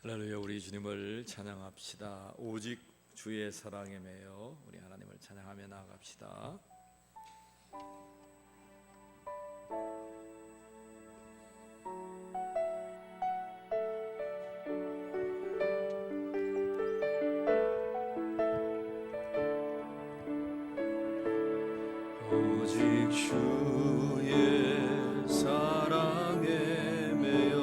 할렐루야. 우리 주님을 찬양합시다. 오직 주의 사랑에 매여 우리 하나님을 찬양하며 나아갑시다. 오직 주의 사랑에 매여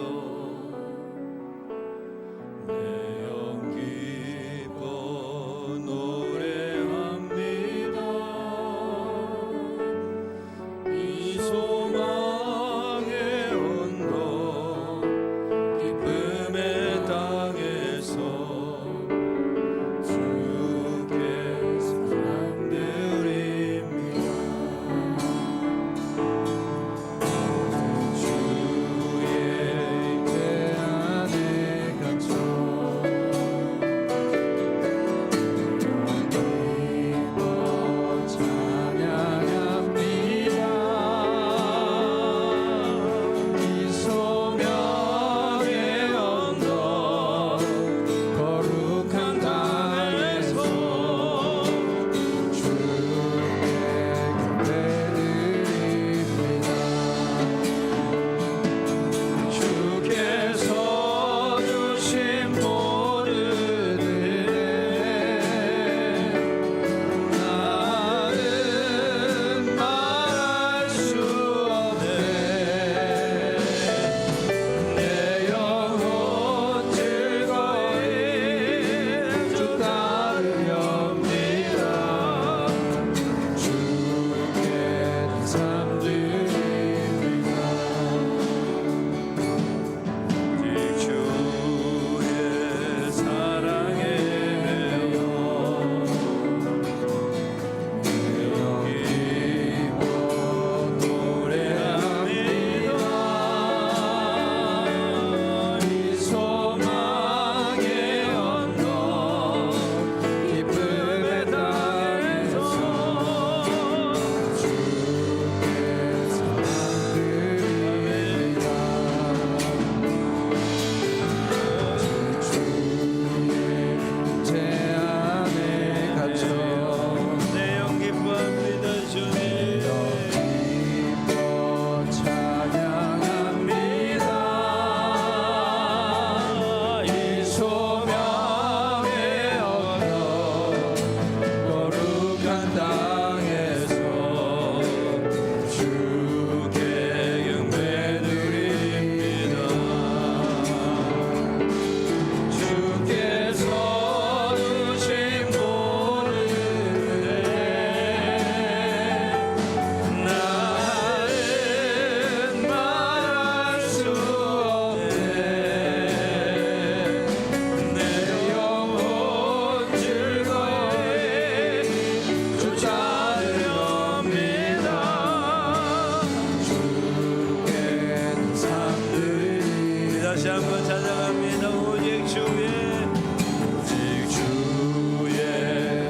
다시 한번 찬양합니다. 오직 주의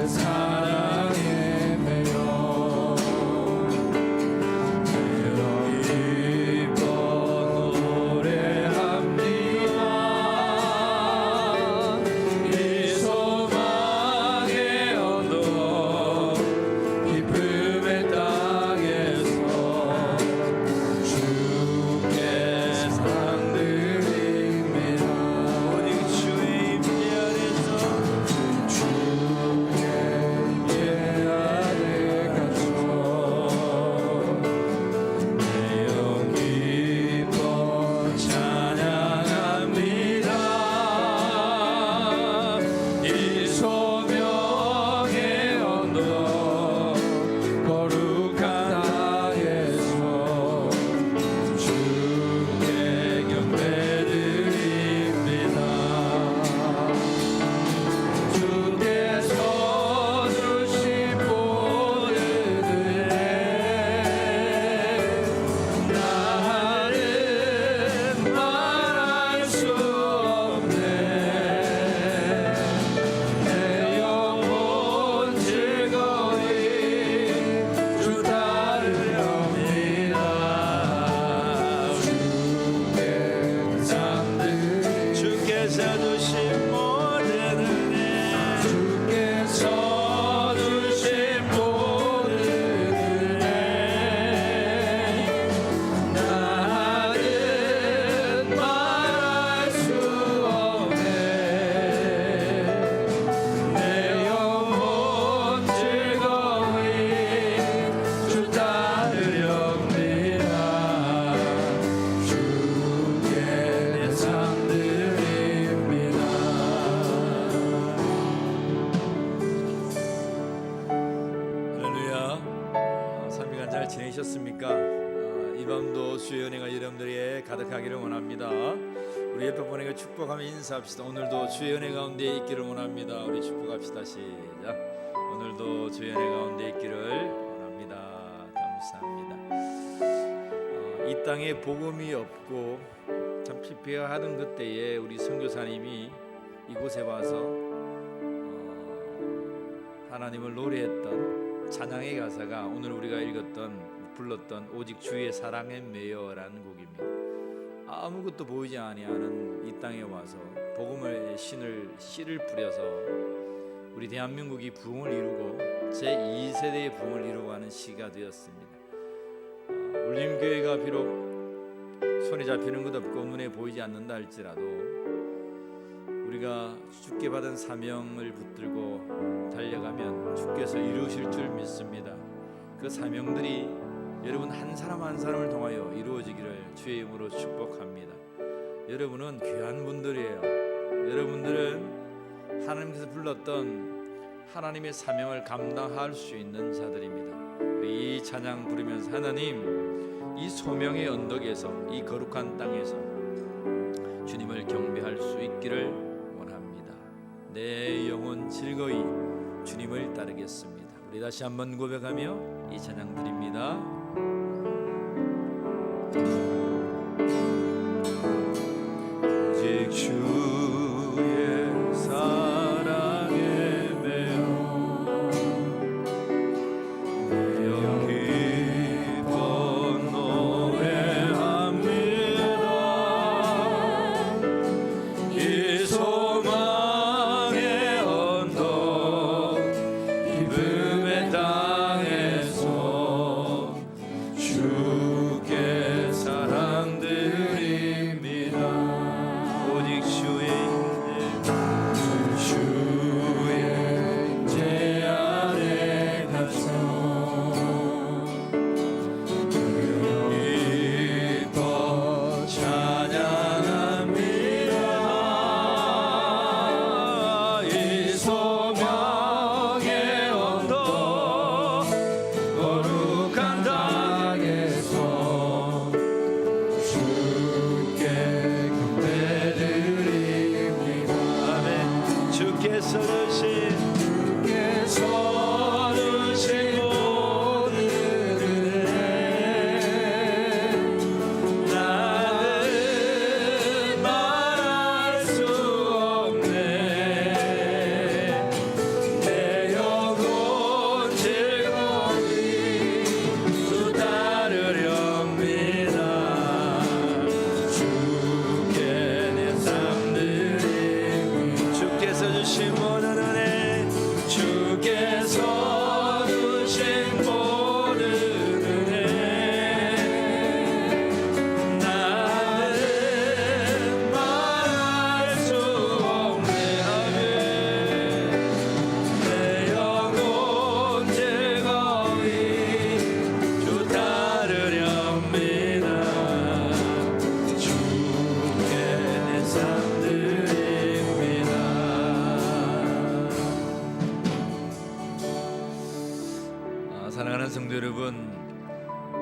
사랑에 매여 기뻐 노래합니다. 이 소망의 언덕 기쁨의 땅에서 주께 상드립니다. 오직 주의 임재 아래서 내 영 기뻐 찬양합니다. 이 소명의 언덕 거룩한 땅에서 주께 경배드립니다. 주께서 주신 보혈에 나는 말할 수 없네. 내 안녕하십니까? 이 밤도 주의 은혜가 여러분들에게 가득하기를 원합니다. 우리 옆에 보내고 축복하며 인사합시다. 오늘도 주의 은혜 가운데 있기를 원합니다. 우리 축복합시다. 시작. 오늘도 주의 은혜 가운데 있기를 원합니다. 감사합니다. 이 땅에 복음이 없고 참 피폐하던 그때에 우리 선교사님이 이곳에 와서 하나님을 노래했던 찬양의 가사가 오늘 우리가 불렀던 오직 주의 사랑에 매여라는 곡입니다. 아무것도 보이지 아니하는 이 땅에 와서 복음의 씨를 뿌려서 우리 대한민국이 부흥을 이루고 제2세대의 부흥을 이루어가는 시가 되었습니다. 울림교회가 비록 손에 잡히는 것 없고 눈에 보이지 않는다 할지라도 우리가 주께 받은 사명을 붙들고 달려가면 주께서 이루실 줄 믿습니다. 그 사명들이 여러분 한 사람 한 사람을 통하여 이루어지기를 주의 이름으로 축복합니다. 여러분은 귀한 분들이에요. 여러분들은 하나님께서 불렀던 하나님의 사명을 감당할 수 있는 자들입니다. 우리 이 찬양 부르면서 하나님, 이 소명의 언덕에서, 이 거룩한 땅에서 주님을 경배할 수 있기를 원합니다. 내 영혼 즐거이 주님을 따르겠습니다. 우리 다시 한번 고백하며 이 찬양 드립니다. 오직 주의 사랑에 매여 기뻐 노래합니다. 이 소망의 언덕 기쁨의 땅에서 주께 사랑 드립니다. 오직 주의 제 아래 가서 기뻐 찬양합니다. 이 소명의 언덕 거룩한 땅에서 주께 경배드립니다. 아멘. 주께서 주신 모든 은혜 나는 말할 수 없네. 내 영혼 즐거이 주 따르렵니다. 주께 내 삶 드립니다. 주께서 주신 모든 은혜, 주께서 주신 모든 은혜 나는 말할 수 없네. 아멘. 내 영혼 즐거이 주 따르렵니다. 주께 내 삶 드립니다. 사랑하는 성도 여러분,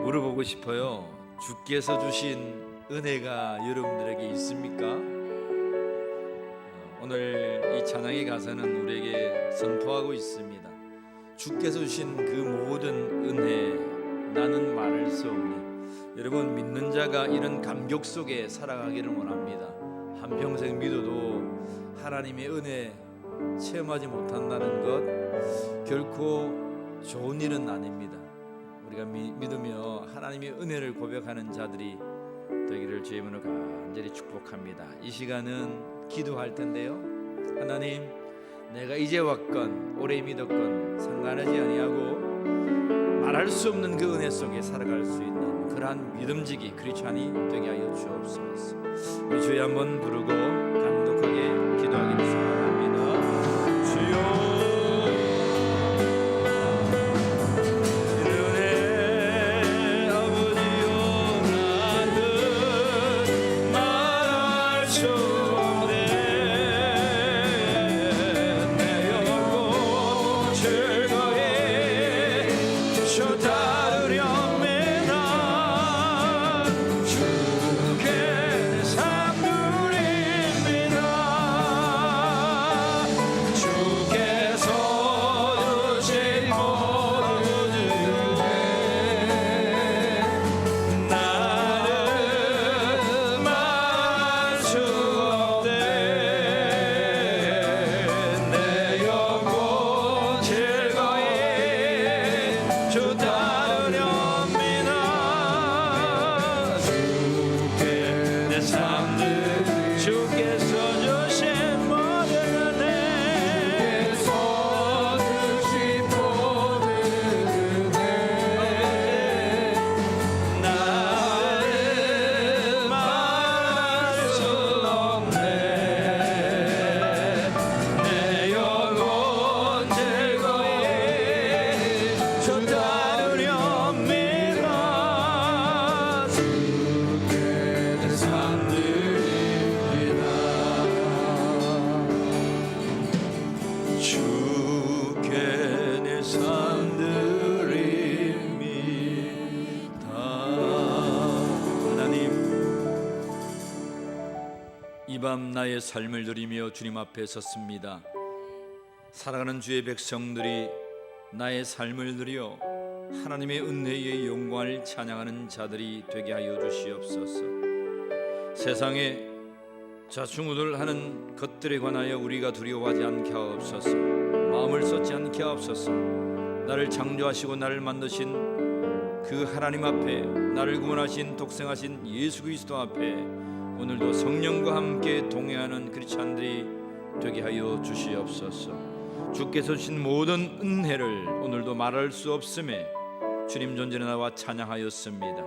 물어보고 싶어요. 주께서 주신 은혜가 여러분들에게 있습니까? 오늘 이 찬양의 가사는 우리에게 선포하고 있습니다. 주께서 주신 그 모든 은혜 나는 말할 수 없네. 여러분, 믿는 자가 이런 감격 속에 살아가기를 원합니다. 한평생 믿어도 하나님의 은혜 체험하지 못한다는 것 결코 좋은 일은 아닙니다. 우리가 믿으며 하나님의 은혜를 고백하는 자들이 되기를 주의 이름으로 간절히 축복합니다. 이 시간은 기도할 텐데요. 하나님, 내가 이제 왔건 오래 믿었건 상관하지 아니하고 말할 수 없는 그 은혜 속에 살아갈 수 있는 그러한 믿음직이 크리스찬이 되게 하여 주옵소서. 우리 주여 한번 부르고 간독하게 기도하기를 소망합니다. 주여, 즐거이 주 따르렵니다. 주께 내 삶 드립니다. 하나님, 이 밤 나의 삶을 드리며 주님 앞에 섰습니다. 살아가는 주의 백성들이 나의 삶을 드려 하나님의 은혜의 영광을 찬양하는 자들이 되게 하여 주시옵소서. 세상에 좌충우돌 하는 것들에 관하여 우리가 두려워하지 않게 하옵소서. 마음을 쏟지 않게 하옵소서. 나를 창조하시고 나를 만드신 그 하나님 앞에, 나를 구원하신 독생하신 예수 그리스도 앞에 오늘도 성령과 함께 동행하는 크리스찬들이 되게 하여 주시옵소서. 주께서 주신 모든 은혜를 오늘도 말할 수 없음에 주님 존전에 나와 찬양하였습니다.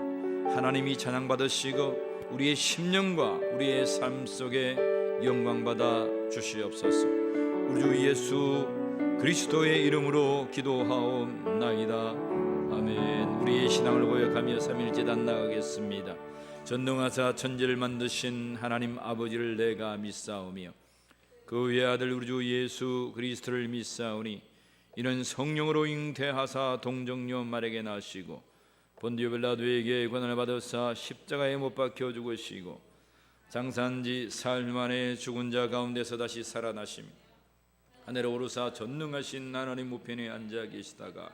하나님이 찬양받으시고 우리의 심령과 우리의 삶 속에 영광받아 주시옵소서. 우리 주 예수 그리스도의 이름으로 기도하옵나이다. 아멘. 우리의 신앙을 고백하며 삼일제단 나가겠습니다. 전능하사 천지를 만드신 하나님 아버지를 내가 믿사오며 그 외아들 우리 주 예수 그리스도를 믿사오니 이는 성령으로 잉태하사 동정녀 말에게 나시고 본디오 빌라도에게 고난을 받으사 십자가에 못 박혀 죽으시고 장사한지 사흘 만에 죽은 자 가운데서 다시 살아나심 하늘에 오르사 전능하신 하나님 우편에 앉아 계시다가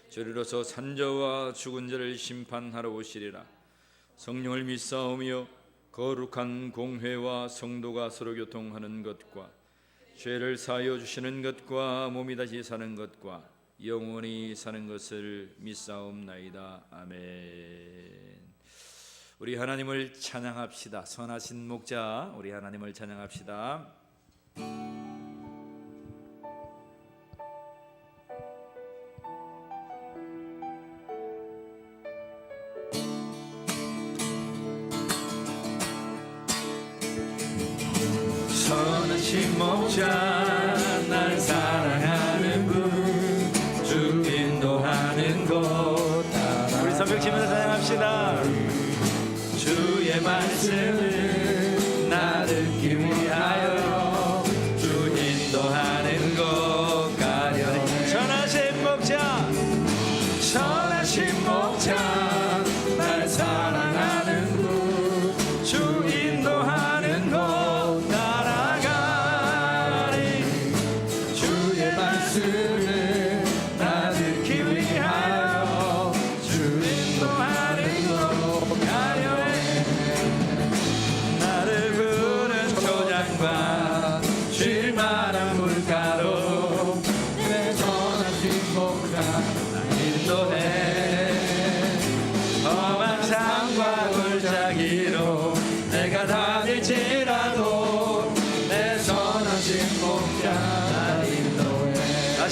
저리로서 산자와 죽은 자를 심판하러 오시리라. 성령을 믿사오며 거룩한 공회와 성도가 서로 교통하는 것과 죄를 사하여 주시는 것과 몸이 다시 사는 것과 영원히 사는 것을 믿사옵나이다. 아멘. 우리 하나님을 찬양합시다. 선하신 목자, 우리 하나님을 찬양합시다. 선하신 목자, 날 사랑하는 분, 주 인도하는 곳 따라 우리 선벽 치면서 찬양합시다. 주의 말씀을 나 듣기 위하여 주 인도하는 곳 가려니 선하신 목자, 선하신 목자, 날 사랑하는 분, 주 인도하는 곳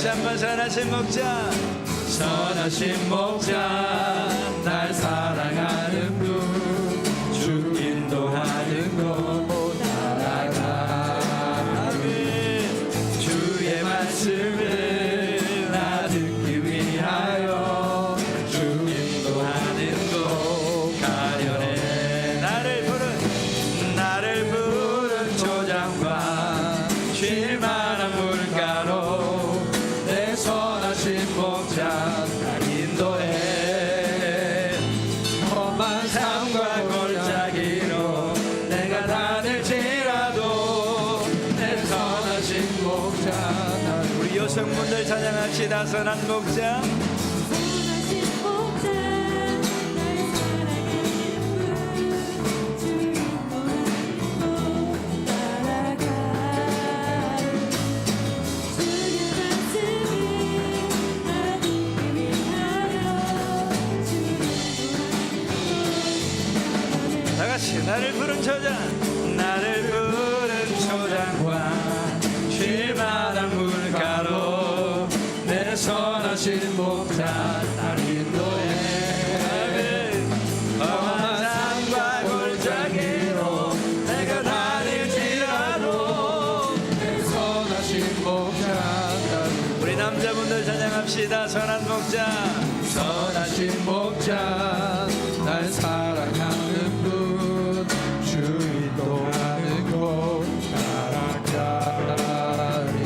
한번 선하신 목자, 선하신 목자, 날 사랑하는 분, 주 인도하는 곳 따라가. 주의 말씀을 나 듣기 위하여 주 인도하는 곳 가려네. 나를 부른 조장과 쉴만한 물가로 선하신 목자 날 인도해. 험한 삶과 골짜기로 내가 다닐지라도 내 선하신 목자. 우리 여성분들 찬양합시다. 선한 목자, 나를 부른 초장, 나를 부른 초장과 쉴만한 물가로 내 선하신 목자 날 인도해. 험한 산과 골짜기로 내가 다닐지라도 내 선하신 목자. 우리 남자분들 찬양합시다. 선한 목자, 선하신 목자, 날 사랑하는 분, 주 인도하는 곳 따라가리.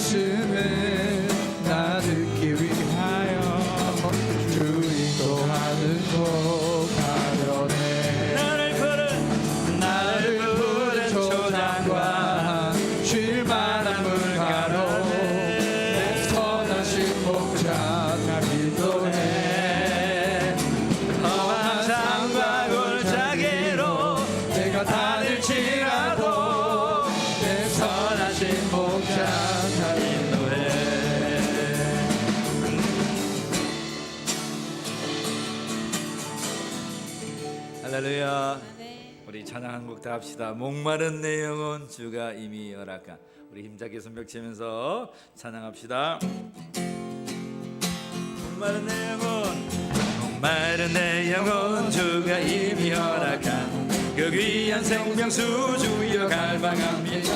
말씀을 나 듣기 위하여 주 인도하는 곳 가려네. 나를 푸른 초장과 쉴만한 물가로 내 선하신 목자가 인도해. 험한 산과 골짜기로 내가 다닐지라도 내 선하신 목자가 인도해. 할렐루야. 우리 찬양 한 곡 다 합시다. 목마른 내 영혼 주가 이미 허락한. 우리 힘차게 손뼉 치면서 찬양합시다. 목마른 내 영혼, 목마른 내 영혼 주가 이미 허락한 그 귀한 생명수 주여 갈망합니다.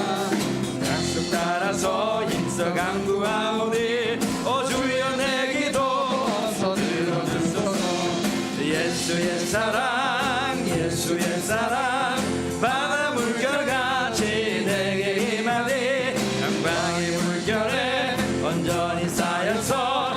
약속 따라서 힘써 간구하오니 오 주여 내 기도 어서 들어주소서. 예수의 사랑, 예수의 사랑, 바다 물결같이 내게 임하니 영광의 물결에 온전히 쌓여서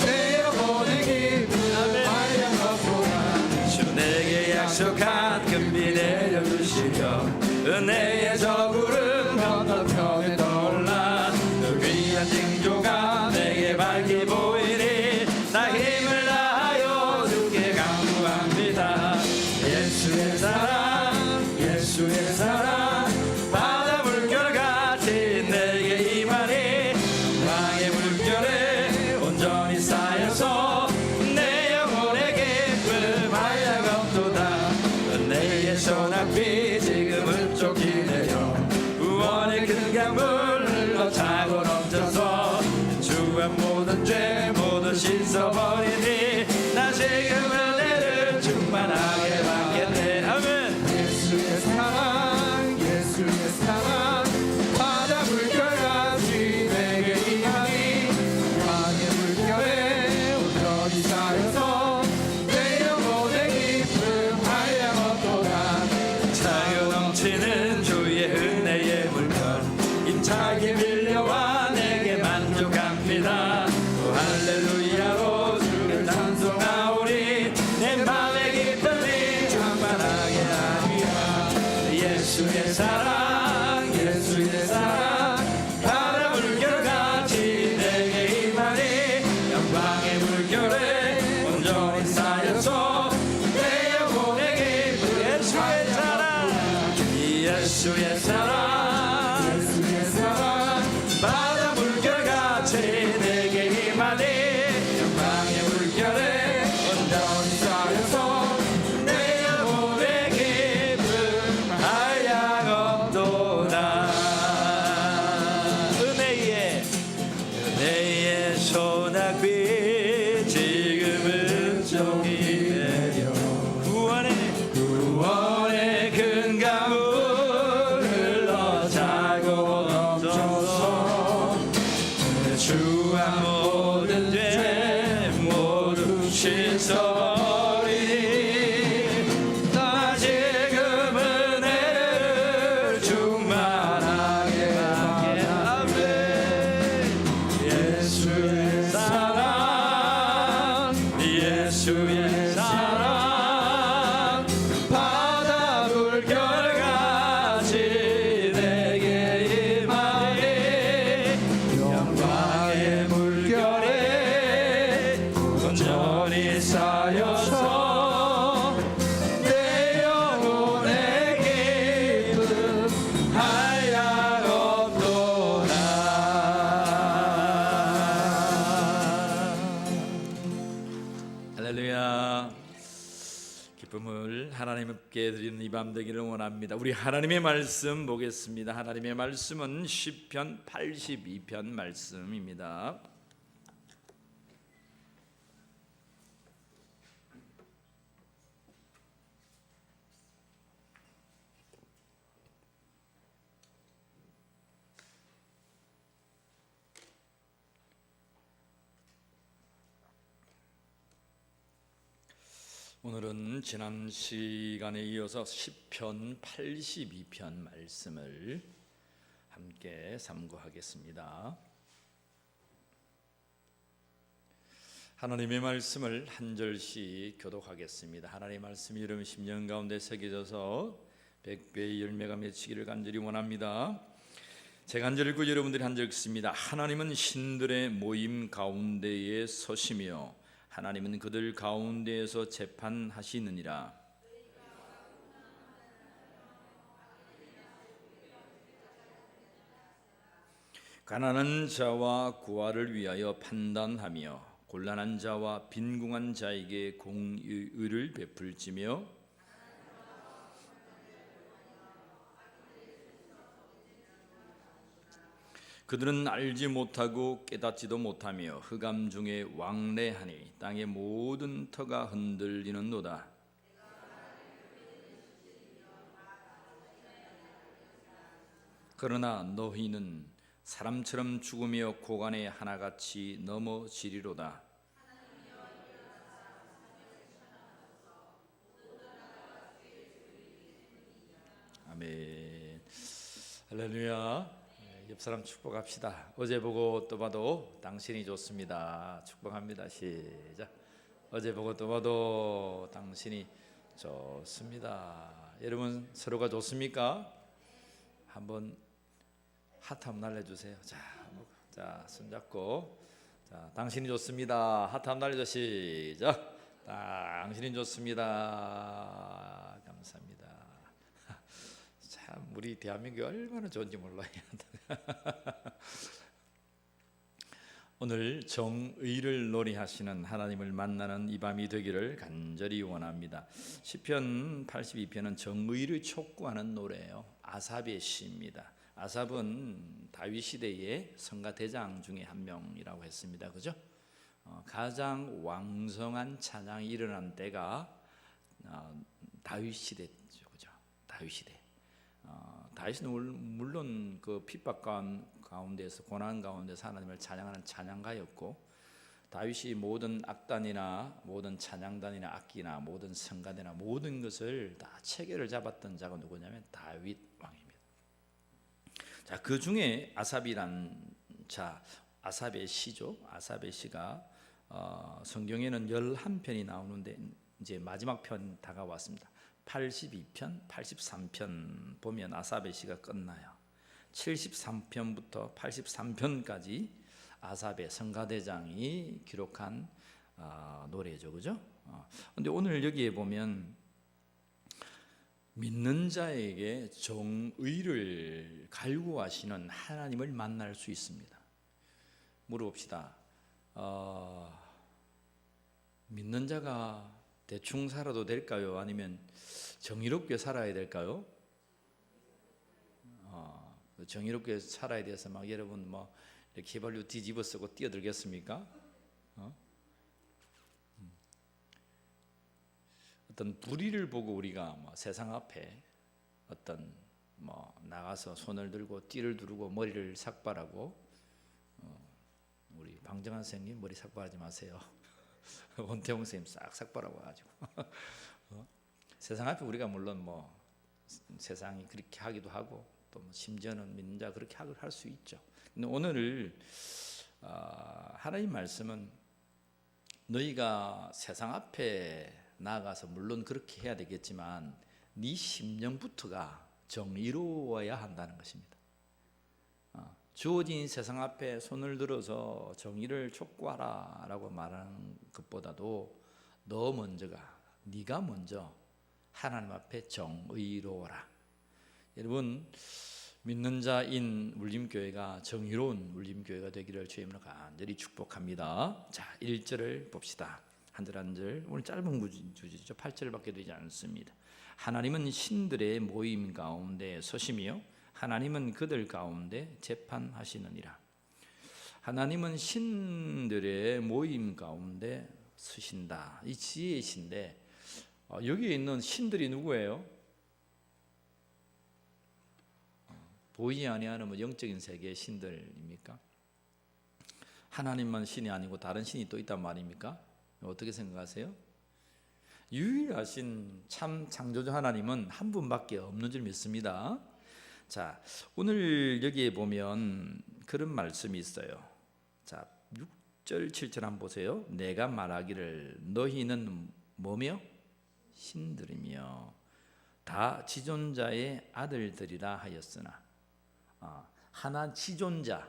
내 영혼의 기쁨 활량하구나. 주 내게 약속한 금비 내려주시려 은혜의 저구름 건너편에 떠올라 그 귀한 징조가 내게 밝히 보이니 나 힘을 다하여 주께 간구합니다. 예수의 사랑, 예수의 사랑, 바다 물결같이 내게 임하니 영광의 물결에 온전히 쌓여서 내 영혼의 기쁨 한량없도다. 은혜의 소낙비 지금은 쫓기네요. 구원의 큰 강물 흘러 차고 넘쳐서 주의 모든 죄 모두 씻어버리니 나 지금 은혜를 충만하게 받겠네. 아멘. 예수의 사랑, 예수의 사랑, 바다 물결같이 내게 임하니 영광의 물결에 온전히 쌓여서 내 영혼의 기쁨 한량없도다. 차고 넘치는 주의 은혜의 물결 힘차게 밀려와 내게 만족합니다. 오, 할렐루야로 주를 찬송하오니 내 맘의 기쁨이 충만하게 하리라. 예수의 사랑, 예수의 사랑, 바다 물결같이 내게 임하니 영광의 물결에 온전히 쌓여서 내 영혼의 기쁨. 예수의 사랑, 예수의 사랑, 예수의 사랑, 바다 물결같이 내게 임하니 영광의 물결에 온전히 쌓여서 내 영혼의 기쁨 한량없도다. 은혜의 소낙비 지금은 종이 내려 구원의 큰 강물 흘러 차고 넘쳐서 주와 모든 죄 모두 씻어버리니 나 지금 은혜를 충만하게 받게. 아멘. 예수의 사랑, 예수의 사랑, 바다 물결같이 내게 임하니 영광의 물결에 온전히 쌓여서 내 영혼의 기쁨 한량없도다. 할렐루야. 기쁨을 하나님께 드리는 이 밤 되기를 원합니다. 우리 하나님의 말씀 보겠습니다. 하나님의 말씀은 시편 82편 말씀입니다. 오늘은 지난 시간에 이어서 시편 82편 말씀을 함께 삼고하겠습니다. 하나님의 말씀을 한 절씩 교독하겠습니다. 하나님의 말씀이 여러분 심령 가운데 새겨져서 100배의 열매가 맺히기를 간절히 원합니다. 제가 한 절 읽고 여러분들이 한 절 읽습니다. 하나님은 신들의 모임 가운데에 서시며 하나님은 그들 가운데에서 재판하시느니라. 가난한 자와 고아를 위하여 판단하며 곤란한 자와 빈궁한 자에게 공의를 베풀지며 그들은 알지 못하고 깨닫지도 못하며 흑암 중에 왕래하니 땅의 모든 터가 흔들리는도다. 그러나 너희는 사람처럼 죽으며 고간에 하나같이 넘어지리로다. 아멘. 할렐루야. 옆 사람 축복합시다. 어제 보고 또 봐도 당신이 좋습니다. 축복합니다. 시작. 어제 보고 또 봐도 당신이 좋습니다. 여러분 서로가 좋습니까? 한번 하트 한번 날려주세요. 자, 손잡고. 자, 당신이 좋습니다. 하트 한번 날려줘. 시작. 당신이 좋습니다. 감사합니다. 참 우리 대한민국이 얼마나 좋은지 몰라요. 오늘 정의를 노래하시는 하나님을 만나는 이 밤이 되기를 간절히 원합니다. 시편 82편은 정의를 촉구하는 노래예요. 아삽의 시입니다. 아삽은 다윗 시대의 성가 대장 중에 한 명이라고 했습니다. 그죠? 가장 왕성한 찬양이 일어난 때가 다윗 시대죠. 그죠? 다윗 시대. 다윗은 물론 그 핍박 가운데서 고난 가운데서 하나님을 찬양하는 찬양가였고, 다윗이 모든 악단이나 모든 찬양단이나 악기나 모든 성가대나 모든 것을 다 체계를 잡았던 자가 누구냐면 다윗 왕입니다. 자, 그 중에 아삽이란 자, 아삽의 시죠. 아삽의 시가 성경에는 11편이 나오는데 이제 마지막 편 다가왔습니다. 82편, 83편 보면 아삽의 시가 끝나요. 73편부터 83편까지 아삽의 성가대장이 기록한 노래죠. 그죠? 근데 오늘 여기에 보면 믿는 자에게 정의를 갈구하시는 하나님을 만날 수 있습니다. 물어봅시다. 믿는 자가 대충 살아도 될까요? 아니면 정의롭게 살아야 될까요? 정의롭게 살아야 돼서 막 여러분 뭐 이렇게 휘발유 뒤집어 쓰고 뛰어들겠습니까? 어떤 불의를 보고 우리가 뭐 세상 앞에 어떤 뭐 나가서 손을 들고 띠를 두르고 머리를 삭발하고, 우리 방정환 선생님 머리 삭발하지 마세요. 원태홍 선생님 싹 삭발하고 가지고 세상 앞에 우리가 물론 뭐 세상이 그렇게 하기도 하고 또 뭐 심지어는 믿는 자 그렇게 할 수 있죠. 근데 오늘 하나님 말씀은 너희가 세상 앞에 나아가서 물론 그렇게 해야 되겠지만 네 심령부터가 정의로워야 한다는 것입니다. 주어진 세상 앞에 손을 들어서 정의를 촉구하라 라고 말하는 것보다도 너 먼저가, 네가 먼저 하나님 앞에 정의로워라. 여러분, 믿는 자인 울림교회가 정의로운 울림교회가 되기를 주님으로 간절히 축복합니다. 자, 1절을 봅시다. 한 절 한 절. 오늘 짧은 구절이죠. 8절밖에 되지 않습니다. 하나님은 신들의 모임 가운데 서시며 하나님은 그들 가운데 재판하시느니라. 하나님은 신들의 모임 가운데 서신다. 이 지혜의 신데, 여기에 있는 신들이 누구예요? 보이지 아니하는 뭐 영적인 세계의 신들입니까? 하나님만 신이 아니고 다른 신이 또 있단 말입니까? 어떻게 생각하세요? 유일하신 참 창조주 하나님은 한 분밖에 없는 줄 믿습니다. 자, 오늘 여기에 보면 그런 말씀이 있어요. 자, 6절 7절 한번 보세요. 내가 말하기를 너희는 뭐며 신들이며 다 지존자의 아들들이라 하였으나 하나 지존자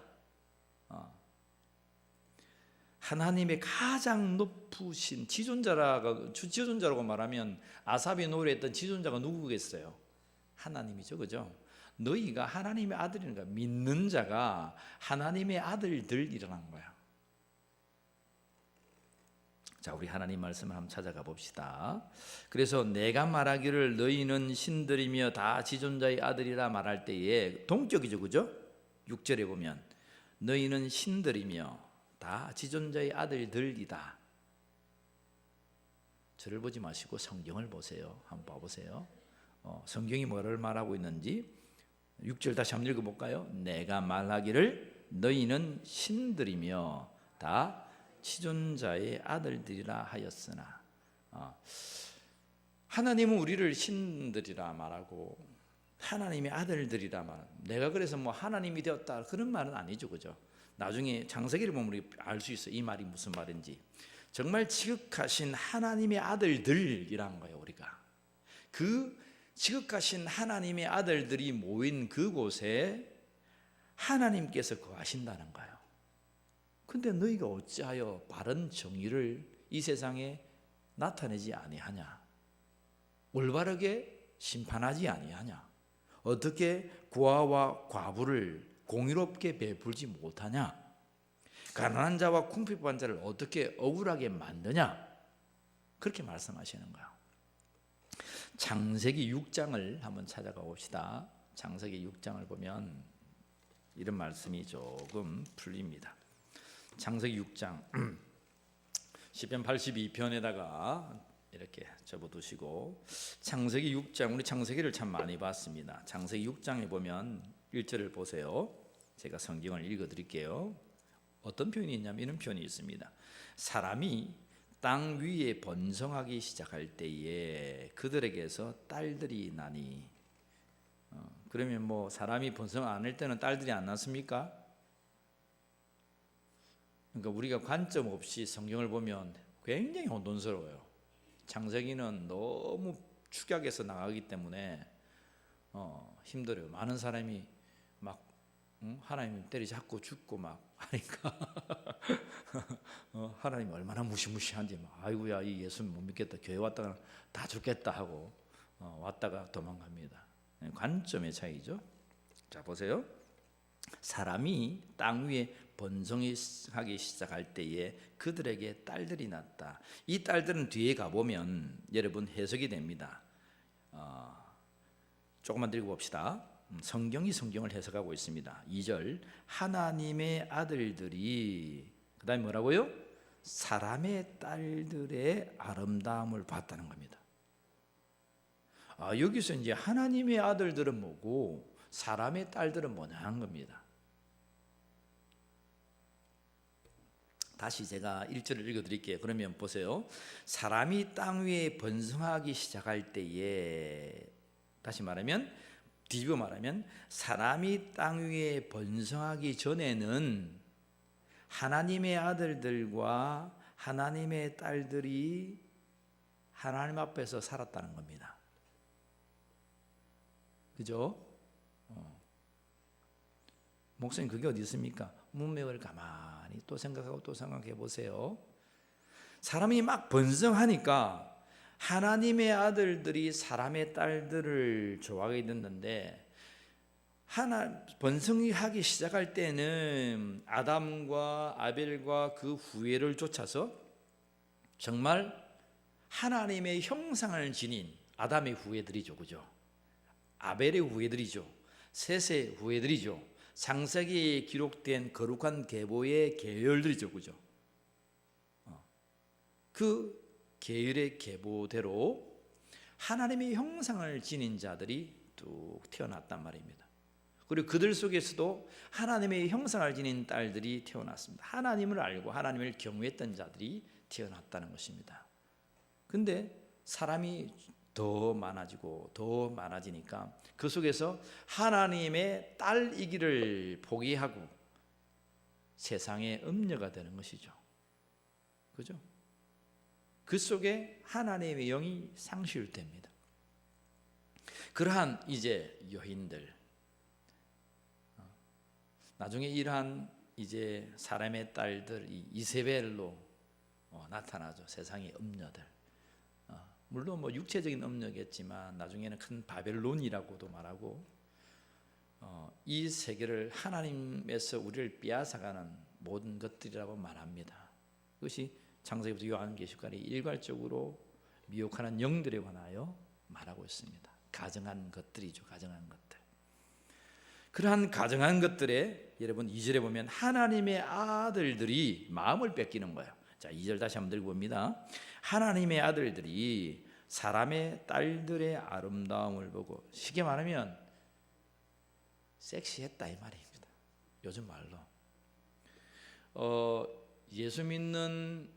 하나님의 가장 높으신 지존자라고 말하면 아삽이 노래했던 지존자가 누구겠어요? 하나님이죠, 그죠? 너희가 하나님의 아들이니까 믿는 자가 하나님의 아들들이라는 거야. 자, 우리 하나님 말씀을 한번 찾아가 봅시다. 그래서 내가 말하기를 너희는 신들이며 다 지존자의 아들이라 말할 때에 동격이죠, 그죠? 6절에 보면 너희는 신들이며 다 지존자의 아들들이다. 저를 보지 마시고 성경을 보세요. 한번 봐보세요. 성경이 뭐를 말하고 있는지 6절 다시 한번 읽어볼까요? 내가 말하기를 너희는 신들이며 다 지존자의 아들들이라 하였으나 하나님은 우리를 신들이라 말하고 하나님의 아들들이라 말합니다. 내가 그래서 뭐 하나님이 되었다 그런 말은 아니죠, 그죠? 나중에 창세기를 보면 우리 알 수 있어요. 이 말이 무슨 말인지. 정말 지극하신 하나님의 아들들이란 거예요. 우리가 그 지극하신 하나님의 아들들이 모인 그곳에 하나님께서 거하신다는 거예요. 근데 너희가 어찌하여 바른 정의를 이 세상에 나타내지 아니하냐? 올바르게 심판하지 아니하냐? 어떻게 고아와 과부를 공의롭게 베풀지 못하냐? 가난한 자와 궁핍한 자를 어떻게 억울하게 만드냐? 그렇게 말씀하시는 거예요. 창세기 6장을 한번 찾아가 봅시다. 창세기 6장을 보면 이런 말씀이 조금 풀립니다. 창세기 6장 시편 82편에다가 이렇게 접어두시고 창세기 6장, 우리 창세기를 참 많이 봤습니다. 창세기 6장에 보면 1절을 보세요. 제가 성경을 읽어드릴게요. 어떤 표현이 있냐면 이런 표현이 있습니다. 사람이 땅 위에 번성하기 시작할 때에 그들에게서 딸들이 나니. 그러면 뭐 사람이 번성 안 할 때는 딸들이 안 났습니까? 그러니까 우리가 관점 없이 성경을 보면 굉장히 혼돈스러워요. 창세기는 너무 축약해서 나가기 때문에 힘들어요. 많은 사람이 막 하나님 때리잡고 죽고 막 하니까 하나님 얼마나 무시무시한지 막 아이고야 이 예수 못 믿겠다, 교회 왔다가 다 죽겠다 하고 왔다가 도망갑니다. 관점의 차이죠. 자 보세요. 사람이 땅 위에 번성하기 시작할 때에 그들에게 딸들이 났다. 이 딸들은 뒤에 가보면 여러분 해석이 됩니다. 조금만 읽어 봅시다. 성경이 성경을 해석하고 있습니다. 2절 하나님의 아들들이 그 다음에 뭐라고요? 사람의 딸들의 아름다움을 봤다는 겁니다. 여기서 이제 하나님의 아들들은 뭐고 사람의 딸들은 뭐냐 한 겁니다. 다시 제가 1절을 읽어드릴게요. 그러면 보세요. 사람이 땅 위에 번성하기 시작할 때에, 다시 말하면 뒤집어 말하면 사람이 땅 위에 번성하기 전에는 하나님의 아들들과 하나님의 딸들이 하나님 앞에서 살았다는 겁니다. 그죠? 목사님 그게 어디 있습니까? 문맥을 가만히 또 생각하고 또 생각해 보세요. 사람이 막 번성하니까 하나님의 아들들이 사람의 딸들을 좋아하게 됐는데 번성이 하기 시작할 때는 아담과 아벨과 그 후예를 쫓아서 정말 하나님의 형상을 지닌 아담의 후예들이죠, 그죠? 아벨의 후예들이죠. 셋의 후예들이죠. 창세기에 기록된 거룩한 계보의 계열들이죠, 그죠? 그 계열의 계보대로 하나님의 형상을 지닌 자들이 뚝 태어났단 말입니다. 그리고 그들 속에서도 하나님의 형상을 지닌 딸들이 태어났습니다. 하나님을 알고 하나님을 경외했던 자들이 태어났다는 것입니다. 근데 사람이 더 많아지고 더 많아지니까 그 속에서 하나님의 딸이기를 포기하고 세상의 음녀가 되는 것이죠. 그죠? 그 속에 하나님의 영이 상실됩니다. 그러한 이제 여인들, 나중에 이러한 이제 사람의 딸들 이세벨로 나타나죠. 세상의 음녀들. 물론 뭐 육체적인 음녀겠지만 나중에는 큰 바벨론이라고도 말하고, 이 세계를 하나님에서 우리를 빼앗아가는 모든 것들이라고 말합니다. 그것이 창세기부터 요한계시까지 일괄적으로 미혹하는 영들에 관하여 말하고 있습니다. 가정한 것들이죠. 가정한 것들. 그러한 가정한 것들에 여러분 2절에 보면 하나님의 아들들이 마음을 뺏기는 거예요. 자, 2절 다시 한번 들고 봅니다. 하나님의 아들들이 사람의 딸들의 아름다움을 보고, 쉽게 말하면 섹시했다 이 말입니다. 요즘 말로. 예수 믿는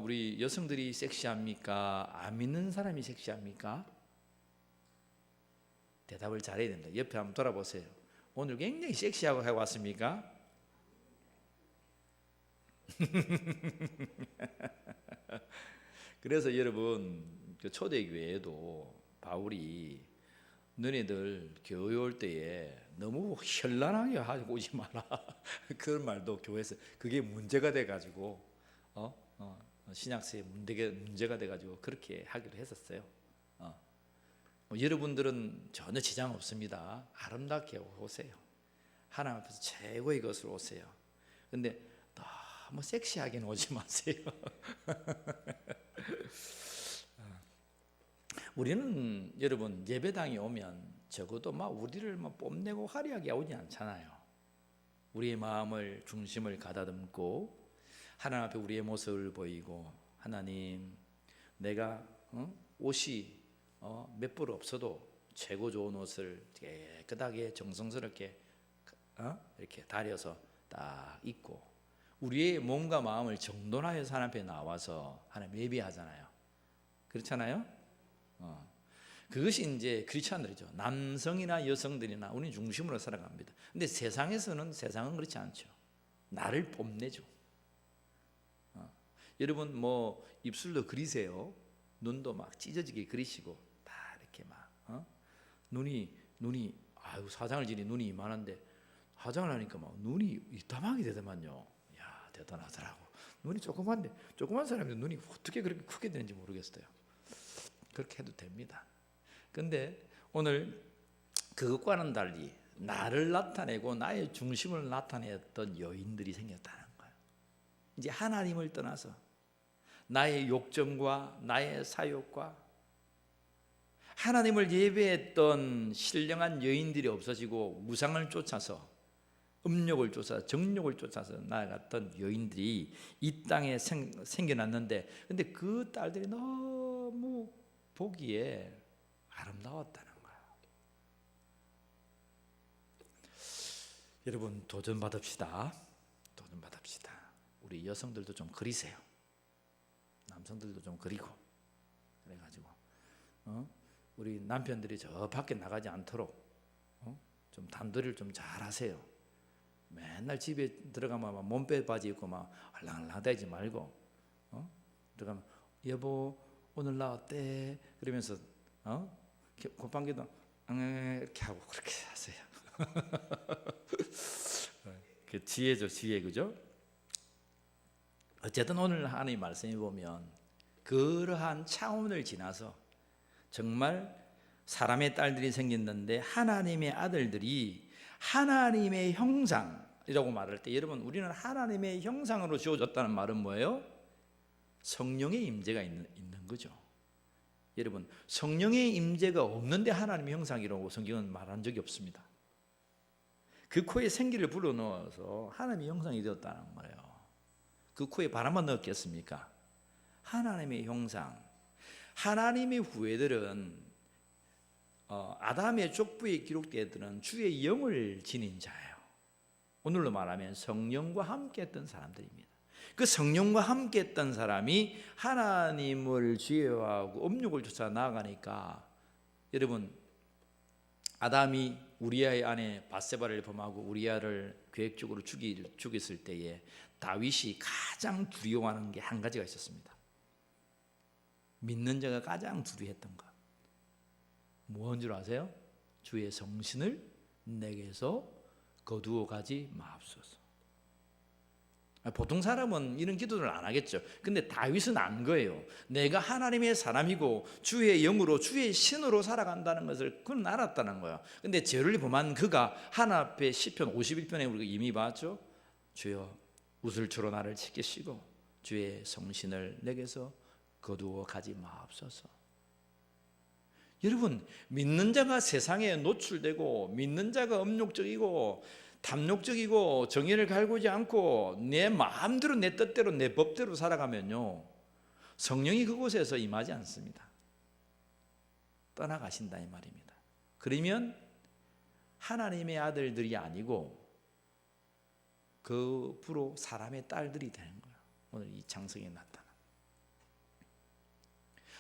우리 여성들이 섹시합니까? 안 믿는 사람이 섹시합니까? 대답을 잘해야 된다. 옆에 한번 돌아보세요. 오늘 굉장히 섹시하고 하고 왔습니까? 그래서 여러분 그 초대교회에도 바울이 너네들 교회 올 때에 너무 현란하게 하고 오지 마라 그런 말도 교회에서 그게 문제가 돼가지고 신약세에 문제가 돼가지고 그렇게 하기로 했었어요. 여러분들은 전혀 지장 없습니다. 아름답게 오세요. 하나님 앞에서 최고의 것으로 오세요. 근데 너무 섹시하게는 오지 마세요. 우리는 여러분 예배당에 오면 적어도 막 우리를 막 뽐내고 화려하게 오지 않잖아요. 우리의 마음을 중심을 가다듬고 하나님 앞에 우리의 모습을 보이고, 하나님 내가 옷이 몇 벌 없어도 최고 좋은 옷을 깨끗하게 정성스럽게 이렇게 다려서 딱 입고 우리의 몸과 마음을 정돈하여서 하나님 앞에 나와서 하나님 예배하잖아요. 그렇잖아요. 그것이 이제 크리스천들이죠. 남성이나 여성들이나 우리는 중심으로 살아갑니다. 근데 세상은 그렇지 않죠. 나를 뽐내죠. 여러분 뭐 입술도 그리세요. 눈도 막 찢어지게 그리시고 다 이렇게 막 눈이 아유 사장을 지니 눈이 이만한데 화장을 하니까 막 눈이 이따만하게 되더만요. 야 대단하더라고. 눈이 조그만 사람인데 눈이 어떻게 그렇게 크게 되는지 모르겠어요. 그렇게 해도 됩니다. 근데 오늘 그것과는 달리 나를 나타내고 나의 중심을 나타냈던 여인들이 생겼다는 거예요. 이제 하나님을 떠나서 나의 욕정과 나의 사욕과 하나님을 예배했던 신령한 여인들이 없어지고 우상을 쫓아서 음욕을 쫓아서 정욕을 쫓아서 나아갔던 여인들이 이 땅에 생겨났는데, 근데 그 딸들이 너무 보기에 아름다웠다는 거야. 여러분 도전받읍시다. 우리 여성들도 좀 그리세요. 남성들도 좀 그리고 그래가지고 우리 남편들이 저 밖에 나가지 않도록 좀 단도리를 좀 잘하세요. 맨날 집에 들어가면 막 몸빼 바지 입고 막 알랑알랑대지 말고 들어가면 여보 오늘 나 어때? 그러면서 곱방귀도 이렇게 하고 그렇게 하세요. 그 지혜죠, 지혜. 그죠? 어쨌든 오늘 하나님 말씀해 보면 그러한 차원을 지나서 정말 사람의 딸들이 생겼는데 하나님의 아들들이 하나님의 형상이라고 말할 때, 여러분 우리는 하나님의 형상으로 지어졌다는 말은 뭐예요? 성령의 임재가 있는 거죠. 여러분 성령의 임재가 없는데 하나님의 형상이라고 성경은 말한 적이 없습니다. 그 코에 생기를 불어넣어서 하나님의 형상이 되었다는 거예요. 그 코에 바람만 넣었겠습니까? 하나님의 형상. 하나님의 후예들은 아담의 족부에 기록되었던 주의 영을 지닌 자예요. 오늘로 말하면 성령과 함께 했던 사람들입니다. 그 성령과 함께 했던 사람이 하나님을 죄하고 음욕을 쫓아 나아가니까, 여러분 아담이 우리아의 아내 밧세바를 범하고 우리아를 계획적으로 죽였을 때에 다윗이 가장 두려워하는 게 한 가지가 있었습니다. 믿는 자가 가장 두려워했던 것, 무엇인 줄 아세요? 주의 성신을 내게서 거두어 가지 마옵소서. 보통 사람은 이런 기도를 안 하겠죠. 근데 다윗은 안 거예요. 내가 하나님의 사람이고 주의 영으로 주의 신으로 살아간다는 것을 그는 알았다는 거예요. 근데 죄를 범한 그가 하나 앞에 시편 51편에 우리가 이미 봤죠. 주여 우슬초로 나를 지키시고 주의 성신을 내게서 거두어 가지 마옵소서. 여러분, 믿는 자가 세상에 노출되고 믿는 자가 음욕적이고 탐욕적이고 정의를 갈구지 않고 내 마음대로 내 뜻대로 내 법대로 살아가면요, 성령이 그곳에서 임하지 않습니다. 떠나가신다 이 말입니다. 그러면 하나님의 아들들이 아니고 그 부로 사람의 딸들이 되는 거예요. 오늘 이 장성에 나타나.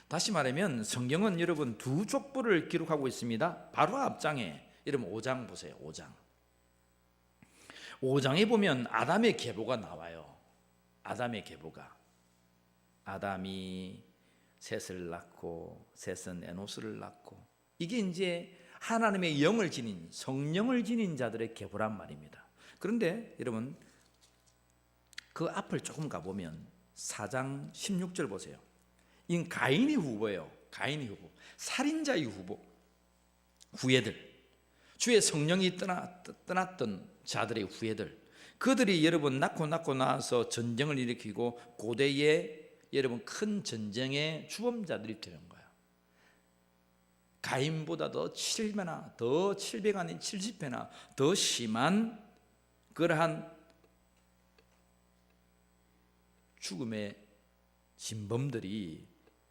다시 말하면 성경은 여러분 두 족보를 기록하고 있습니다. 바로 앞장에 여러분 5장 보세요. 5장에 보면 아담의 계보가 나와요. 아담의 계보가, 아담이 셋을 낳고 셋은 에노스를 낳고, 이게 이제 하나님의 영을 지닌 성령을 지닌 자들의 계보란 말입니다. 그런데 여러분 그 앞을 조금 가보면 4장 16절 보세요. 이 가인의 후보예요. 가인의 후보, 살인자의 후예들, 주의 성령이 떠났던 자들의 후예들, 그들이 여러분 낳고 나서 전쟁을 일으키고 고대의 여러분 큰 전쟁의 주범자들이 되는 거예요. 가인보다 더 700 아닌 70배나 더 심한 그러한 죽음의 진범들이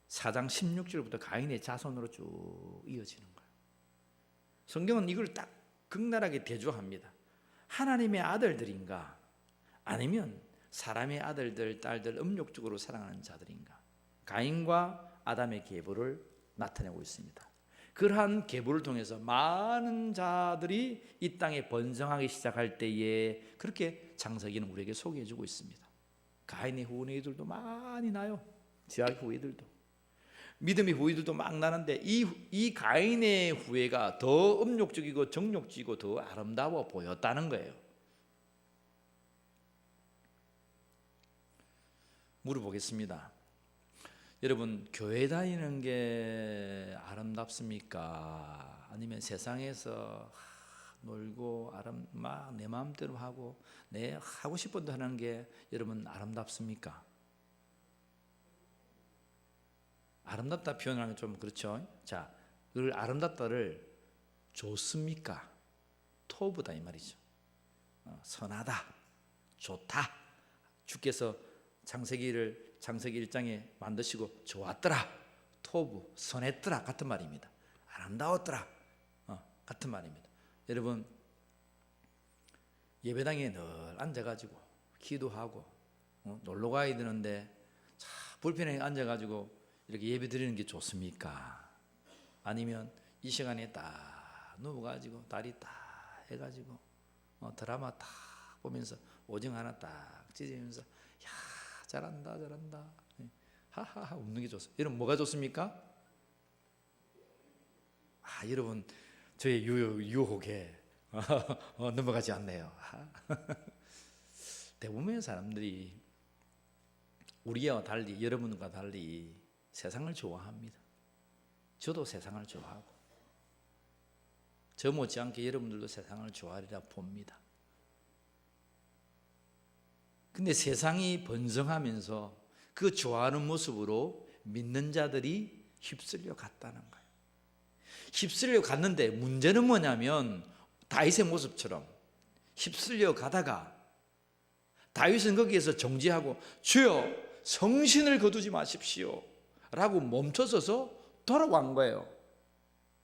4장 16절부터 가인의 자손으로 쭉 이어지는 거예요. 성경은 이걸 딱 극렬하게 대조합니다. 하나님의 아들들인가, 아니면 사람의 아들들, 딸들, 음욕적으로 살아가는 자들인가. 가인과 아담의 계보를 나타내고 있습니다. 그러한 계보를 통해서 많은 자들이 이 땅에 번성하기 시작할 때에 그렇게 장세기는 우리에게 소개해주고 있습니다. 가인의 후예들도 많이 나요. 지하의 후예들도, 믿음의 후예들도 막 나는데 이 가인의 후예가 더 음욕적이고 정욕적이고 더 아름다워 보였다는 거예요. 물어보겠습니다. 여러분, 교회 다니는 게 아름답습니까? 아니면 세상에서 놀고 막 내 마음대로 하고 내 하고 싶은 대로 하는 게 여러분 아름답습니까? 아름답다 표현하는 게 좀 그렇죠. 자, 그 아름답다를 좋습니까? 토브다 이 말이죠. 선하다, 좋다. 주께서 창세기 1장에 만드시고 좋았더라, 토브, 선했더라 같은 말입니다. 아름다웠더라 같은 말입니다. 여러분, 예배당에 늘 앉아가지고 기도하고 놀러 가야 되는데 불편하게 앉아가지고 이렇게 예배 드리는 게 좋습니까? 아니면 이 시간에 딱 누워가지고 다리 딱 해가지고 드라마 딱 보면서 오징어 하나 딱 찢으면서 야 잘한다 하하하 웃는 게 좋습니다. 여러분, 뭐가 좋습니까? 여러분 저의 유혹에 넘어가지 않네요. 대부분의 사람들이 우리와 달리, 여러분과 달리 세상을 좋아합니다. 저도 세상을 좋아하고 저 못지않게 여러분들도 세상을 좋아하리라 봅니다. 근데 세상이 번성하면서 그 좋아하는 모습으로 믿는 자들이 휩쓸려 갔다는 거예요. 휩쓸려 갔는데 문제는 뭐냐면 다윗의 모습처럼 휩쓸려 가다가 다윗은 거기에서 정지하고 주여 성신을 거두지 마십시오 라고 멈춰서서 돌아간 거예요.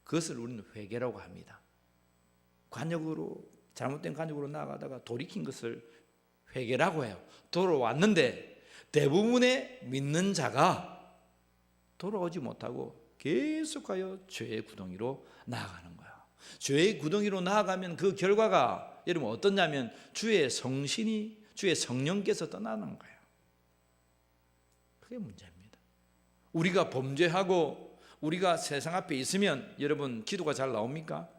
그것을 우리는 회개라고 합니다. 잘못된 관역으로 나아가다가 돌이킨 것을 회개라고 해요. 돌아왔는데 대부분의 믿는 자가 돌아오지 못하고 계속하여 죄의 구덩이로 나아가는 거예요. 죄의 구덩이로 나아가면 그 결과가 여러분 어떠냐면 주의 성신이, 주의 성령께서 떠나는 거예요. 그게 문제입니다. 우리가 범죄하고 우리가 세상 앞에 있으면 여러분 기도가 잘 나옵니까?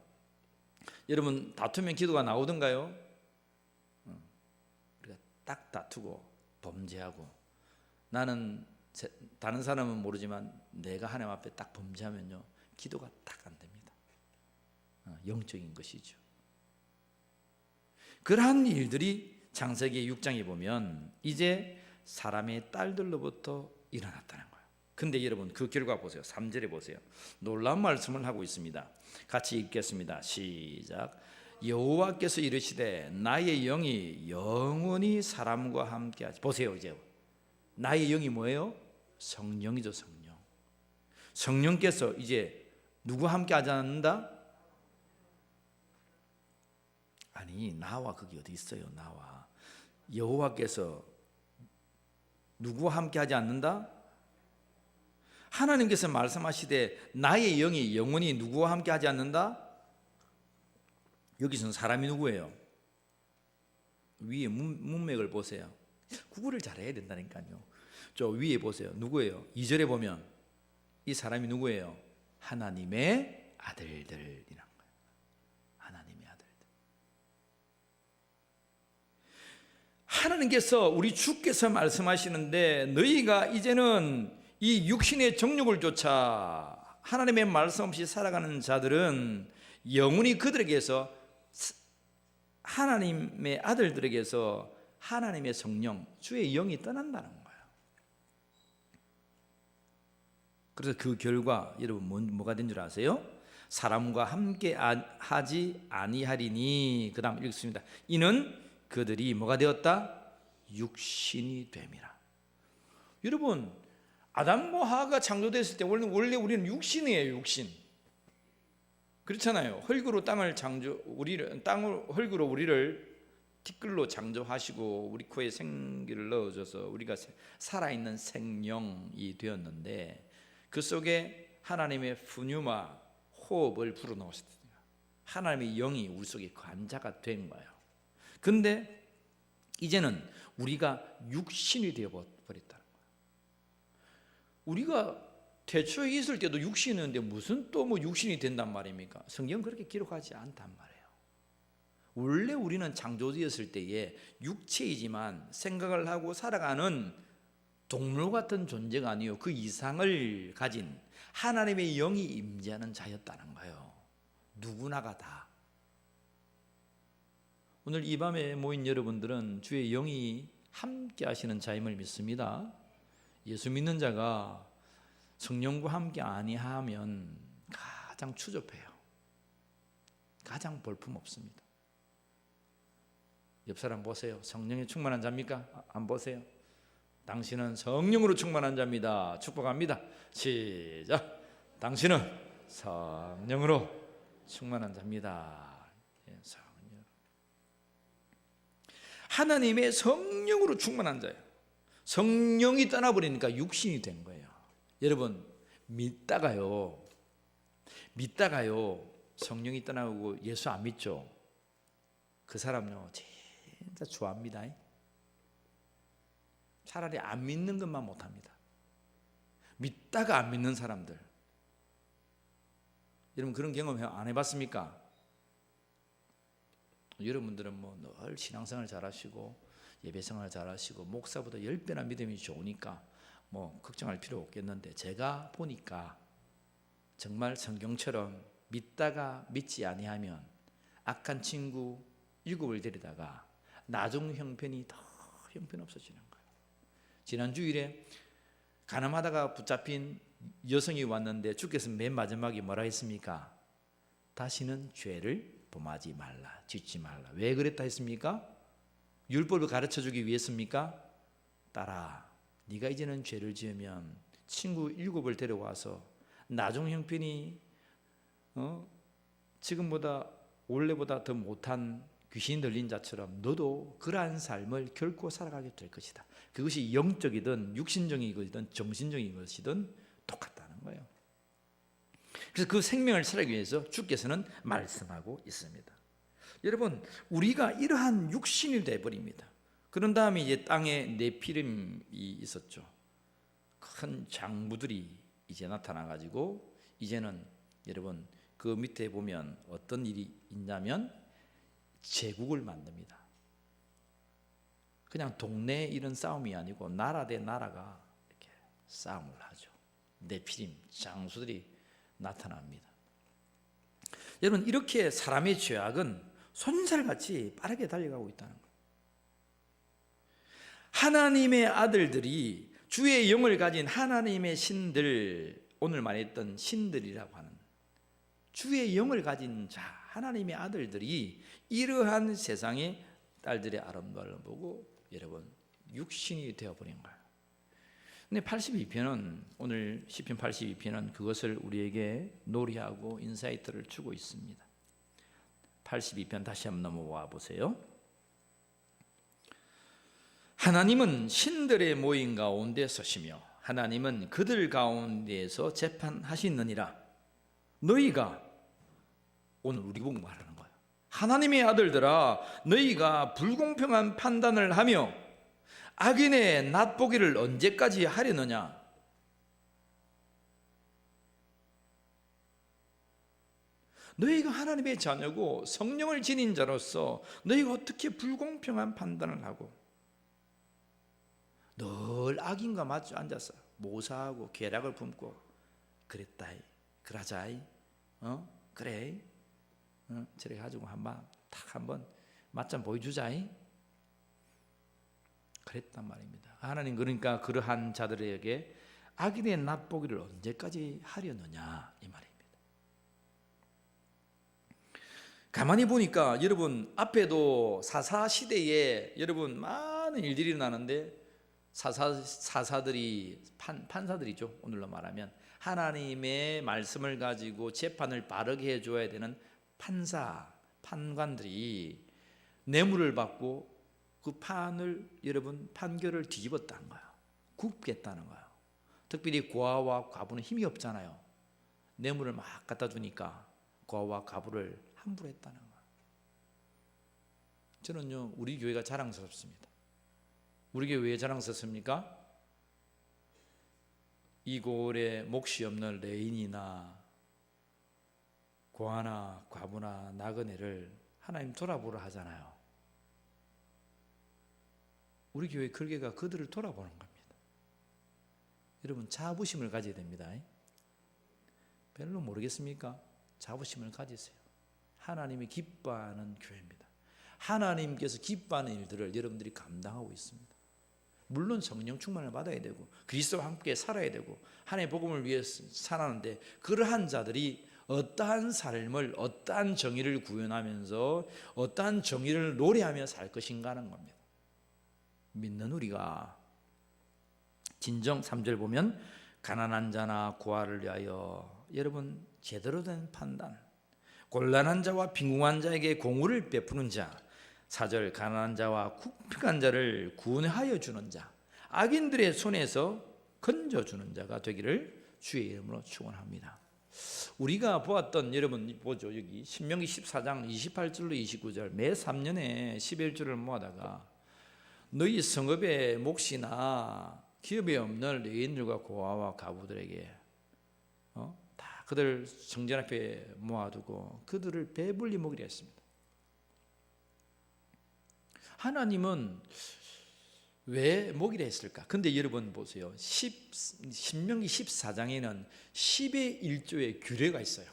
여러분 다투면 기도가 나오던가요? 우리가 딱 다투고 범죄하고, 나는 다른 사람은 모르지만 내가 하나님 앞에 딱 범죄하면요 기도가 딱 안 됩니다. 영적인 것이죠. 그러한 일들이 창세기 6장에 보면 이제 사람의 딸들로부터 일어났다는 거예요. 근데 여러분 그 결과 보세요. 3절에 보세요. 놀라운 말씀을 하고 있습니다. 같이 읽겠습니다. 시작. 여호와께서 이르시되 나의 영이 영원히 사람과 함께하지. 보세요. 이제 나의 영이 뭐예요? 성령이죠. 성령. 성령께서 이제 누구와 함께하지 않는다? 아니 나와 그게 어디 있어요. 나와 여호와께서 누구와 함께하지 않는다? 하나님께서 말씀하시되 나의 영이 영원히 누구와 함께하지 않는다? 여기서는 사람이 누구예요? 위에 문맥을 보세요. 구글을 잘해야 된다니까요. 저 위에 보세요. 누구예요? 2절에 보면 이 사람이 누구예요? 하나님의 아들들이란 거예요. 하나님의 아들들. 하나님께서 우리 주께서 말씀하시는데 너희가 이제는 이 육신의 정욕을 쫓아 하나님의 말씀 없이 살아가는 자들은 영원히 그들에게서 하나님의 아들들에게서 하나님의 성령, 주의 영이 떠난다는 거예요. 그래서 그 결과 여러분 뭐가 된 줄 아세요? 사람과 함께 하지 아니하리니. 그 다음 읽습니다. 이는 그들이 뭐가 되었다? 육신이 됨이라. 여러분 아담과 하와가 창조됐을 때 원래 우리는 육신이에요. 육신. 그렇잖아요. 흙으로 땅을 흙으로 우리를 티끌로 창조하시고 우리 코에 생기를 넣어줘서 우리가 살아있는 생명이 되었는데 그 속에 하나님의 푸뉴마 호흡을 불어넣으셨습니다. 하나님의 영이 우리 속에 관자가 된 거예요. 근데 이제는 우리가 육신이 되어버렸다는 거예요. 우리가 태초에 있을 때도 육신이었는데 무슨 또 뭐 육신이 된단 말입니까? 성경은 그렇게 기록하지 않단 말이에요. 원래 우리는 창조되었을 때에 육체이지만 생각을 하고 살아가는 동물 같은 존재가 아니요 그 이상을 가진 하나님의 영이 임재하는 자였다는 거예요. 누구나가 다. 오늘 이 밤에 모인 여러분들은 주의 영이 함께 하시는 자임을 믿습니다. 예수 믿는 자가 성령과 함께 아니하면 가장 추접해요. 가장 볼품없습니다. 옆 사람 보세요. 성령에 충만한 자입니까? 안 보세요. 당신은 성령으로 충만한 자입니다. 축복합니다. 시작. 당신은 성령으로 충만한 자입니다. 성령. 하나님의 성령으로 충만한 자예요. 성령이 떠나버리니까 육신이 된 거예요. 여러분 믿다가요 성령이 떠나고 예수 안 믿죠? 그 사람요 진짜 좋아합니다. 차라리 안 믿는 것만 못합니다. 믿다가 안 믿는 사람들, 여러분 그런 경험 안 해봤습니까? 여러분들은 뭐 늘 신앙생활 잘하시고 예배생활 잘하시고 목사보다 10배나 믿음이 좋으니까 뭐 걱정할 필요 없겠는데 제가 보니까 정말 성경처럼 믿다가 믿지 아니하면 악한 친구 7을 데리다가 나중 형편이 더 형편없어지는 거예요. 지난 주일에 가늠하다가 붙잡힌 여성이 왔는데 주께서 맨 마지막에 뭐라 했습니까? 다시는 죄를 범하지 말라, 짓지 말라. 왜 그랬다 했습니까? 율법을 가르쳐주기 위해서입니까? 딸아, 네가 이제는 죄를 지으면 친구 7을 데려와서 나중 형편이 지금보다 원래보다 더 못한 귀신 들린 자처럼 너도 그러한 삶을 결코 살아가게 될 것이다. 그것이 영적이든 육신적인 것이든 정신적인 것이든 똑같다는 거예요. 그래서 그 생명을 살기 위해서 주께서는 말씀하고 있습니다. 여러분, 우리가 이러한 육신이 되어버립니다. 그런 다음에 이제 땅에 네피림이 있었죠. 큰 장부들이 이제 나타나가지고 이제는 여러분 그 밑에 보면 어떤 일이 있냐면 제국을 만듭니다. 그냥 동네 이런 싸움이 아니고 나라 대 나라가 이렇게 싸움을 하죠. 네피림 장수들이 나타납니다. 여러분, 이렇게 사람의 죄악은 손살같이 빠르게 달려가고 있다는 거예요. 하나님의 아들들이 주의 영을 가진 하나님의 신들, 오늘 말했던 신들이라고 하는 주의 영을 가진 자, 하나님의 아들들이 이러한 세상의 딸들의 아름다움을 보고 여러분 육신이 되어버린 거예요. 근데 82편은, 오늘 시편 82편은 그것을 우리에게 놀이하고 인사이트를 주고 있습니다. 82편 다시 한번 넘어와 보세요. 하나님은 신들의 모임 가운데 서시며 하나님은 그들 가운데에서 재판하시느니라. 너희가, 오늘 우리 보고 말하는 거예요. 하나님의 아들들아, 너희가 불공평한 판단을 하며 악인의 낫보기를 언제까지 하려느냐. 너희가 하나님의 자녀고 성령을 지닌 자로서 너희가 어떻게 불공평한 판단을 하고 늘 악인과 마주 앉아서 모사하고 계략을 품고 그랬다이, 그러자이, 그래, 저래 가지고 한번 맞짱 보여주자이, 그랬단 말입니다. 하나님 그러니까 그러한 자들에게 악인의 낫보기를 언제까지 하려느냐 이 말입니다. 가만히 보니까 여러분 앞에도 사사 시대에 여러분 많은 일들이 일어나는데 사사들이 판사들이죠. 오늘로 말하면 하나님의 말씀을 가지고 재판을 바르게 해줘야 되는 판관들이 뇌물을 받고 그 판을 여러분 판결을 뒤집었다는 거예요. 굽겠다는 거예요. 특별히 고아와 과부는 힘이 없잖아요. 뇌물을 막 갖다 주니까 고아와 과부를 함부로 했다는 거예요. 저는요 우리 교회가 자랑스럽습니다. 우리 교회 왜 자랑스럽습니까? 이골에 몫이 없는 레인이나 고아나 과부나 나그네를 하나님 돌아보라 하잖아요. 우리 교회 설계가 그들을 돌아보는 겁니다. 여러분 자부심을 가져야 됩니다. 별로 모르겠습니까? 자부심을 가지세요. 하나님이 기뻐하는 교회입니다. 하나님께서 기뻐하는 일들을 여러분들이 감당하고 있습니다. 물론 성령 충만을 받아야 되고 그리스도와 함께 살아야 되고 하나님의 복음을 위해서 살아는데 그러한 자들이 어떠한 삶을, 어떠한 정의를 구현하면서 어떠한 정의를 노래하며 살 것인가 하는 겁니다. 믿는 우리가 진정 3절 보면 가난한 자나 고아를 위하여 여러분 제대로 된 판단, 곤란한 자와 빈궁한 자에게 공의를 베푸는 자, 4절 가난한 자와 궁핍한 자를 구원하여 주는 자, 악인들의 손에서 건져주는 자가 되기를 주의 이름으로 축원합니다. 우리가 보았던 여러분 보죠. 여기 신명기 14장 28절로 29절 매 3년에 11조를 모아다가 너희 성읍의 몫이나 기업에 없는 레인들과 고아와 가부들에게 다 그들 성전 앞에 모아두고 그들을 배불리 먹이려 했습니다. 하나님은 왜 먹이려 했을까? 근데 여러분 보세요. 신명기 14장에는 10의 1조의 규례가 있어요.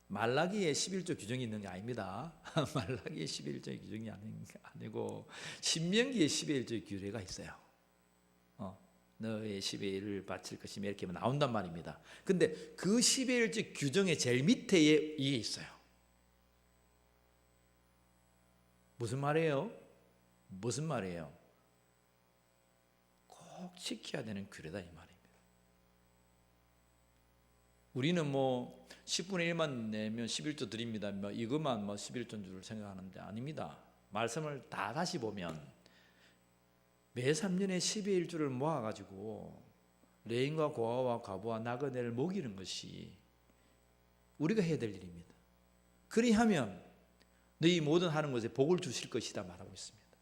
말라기에 11조 규정이 있는 게 아닙니다. 말라기에 11조의 규정이 아니고 신명기에 10의 1조의 규례가 있어요. 너의 10의 1을 바칠 것이며 이렇게 나온단 말입니다. 근데 그 10의 1조 규정의 제일 밑에 이게 있어요. 무슨 말이에요? 무슨 말이에요? 꼭 지켜야 되는 규례다 이 말입니다. 우리는 뭐 10분의 1만 내면 11조 드립니다. 뭐 이것만 11조인 줄 생각하는데 아닙니다. 말씀을 다 다시 보면 매 3년에 10의 1조를 모아가지고 레인과 고아와 과부와 나그네를 먹이는 것이 우리가 해야 될 일입니다. 그리하면 너희 모든 하는 것에 복을 주실 것이다 말하고 있습니다.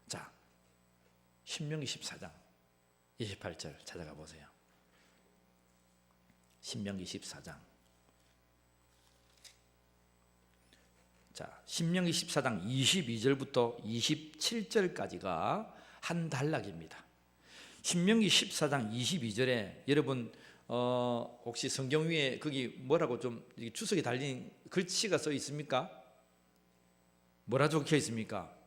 자, 신명기 14장 28절 찾아가 보세요. 신명기 14장. 자, 신명기 14장 22절부터 27절까지가 한 단락입니다. 신명기 14장 22절에 여러분 혹시 성경 위에 거기 뭐라고 좀 주석이 달린 글씨가 써 있습니까? 뭐라 적혀 있습니까?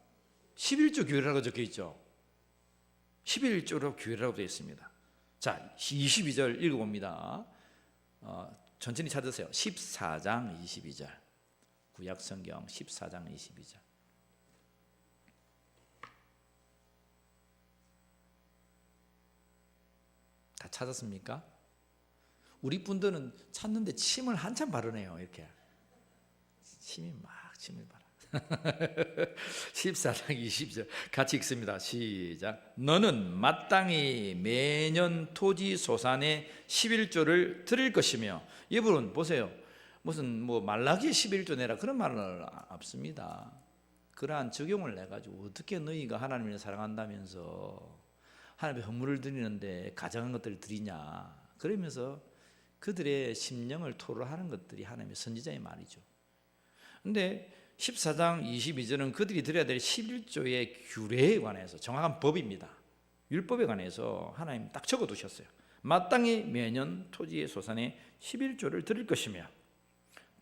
11조 교회라고 적혀 있죠. 11조로 교회라고 되어 있습니다. 자, 22절 읽어봅니다. 천천히 찾으세요. 14장 22절. 구약성경 14장 22절. 다 찾았습니까? 우리 분들은 찾는데 침을 한참 바르네요. 이렇게 침을 바라. 14장 20절 같이 읽습니다. 시작. 너는 마땅히 매년 토지 소산의 11조를 드릴 것이며, 여러분 보세요. 무슨 뭐 말라기에 11조 내라 그런 말은 없습니다. 그러한 적용을 내가지고 어떻게 너희가 하나님을 사랑한다면서 하나님의 헌물을 드리는데 가정한 것들을 드리냐, 그러면서 그들의 심령을 토로하는 것들이 하나님의 선지자의 말이죠. 근데 14장 22절은 그들이 드려야 될 11조의 규례에 관해서 정확한 법입니다. 율법에 관해서 하나님 딱 적어두셨어요. 마땅히 매년 토지의 소산의 11조를 드릴 것이며,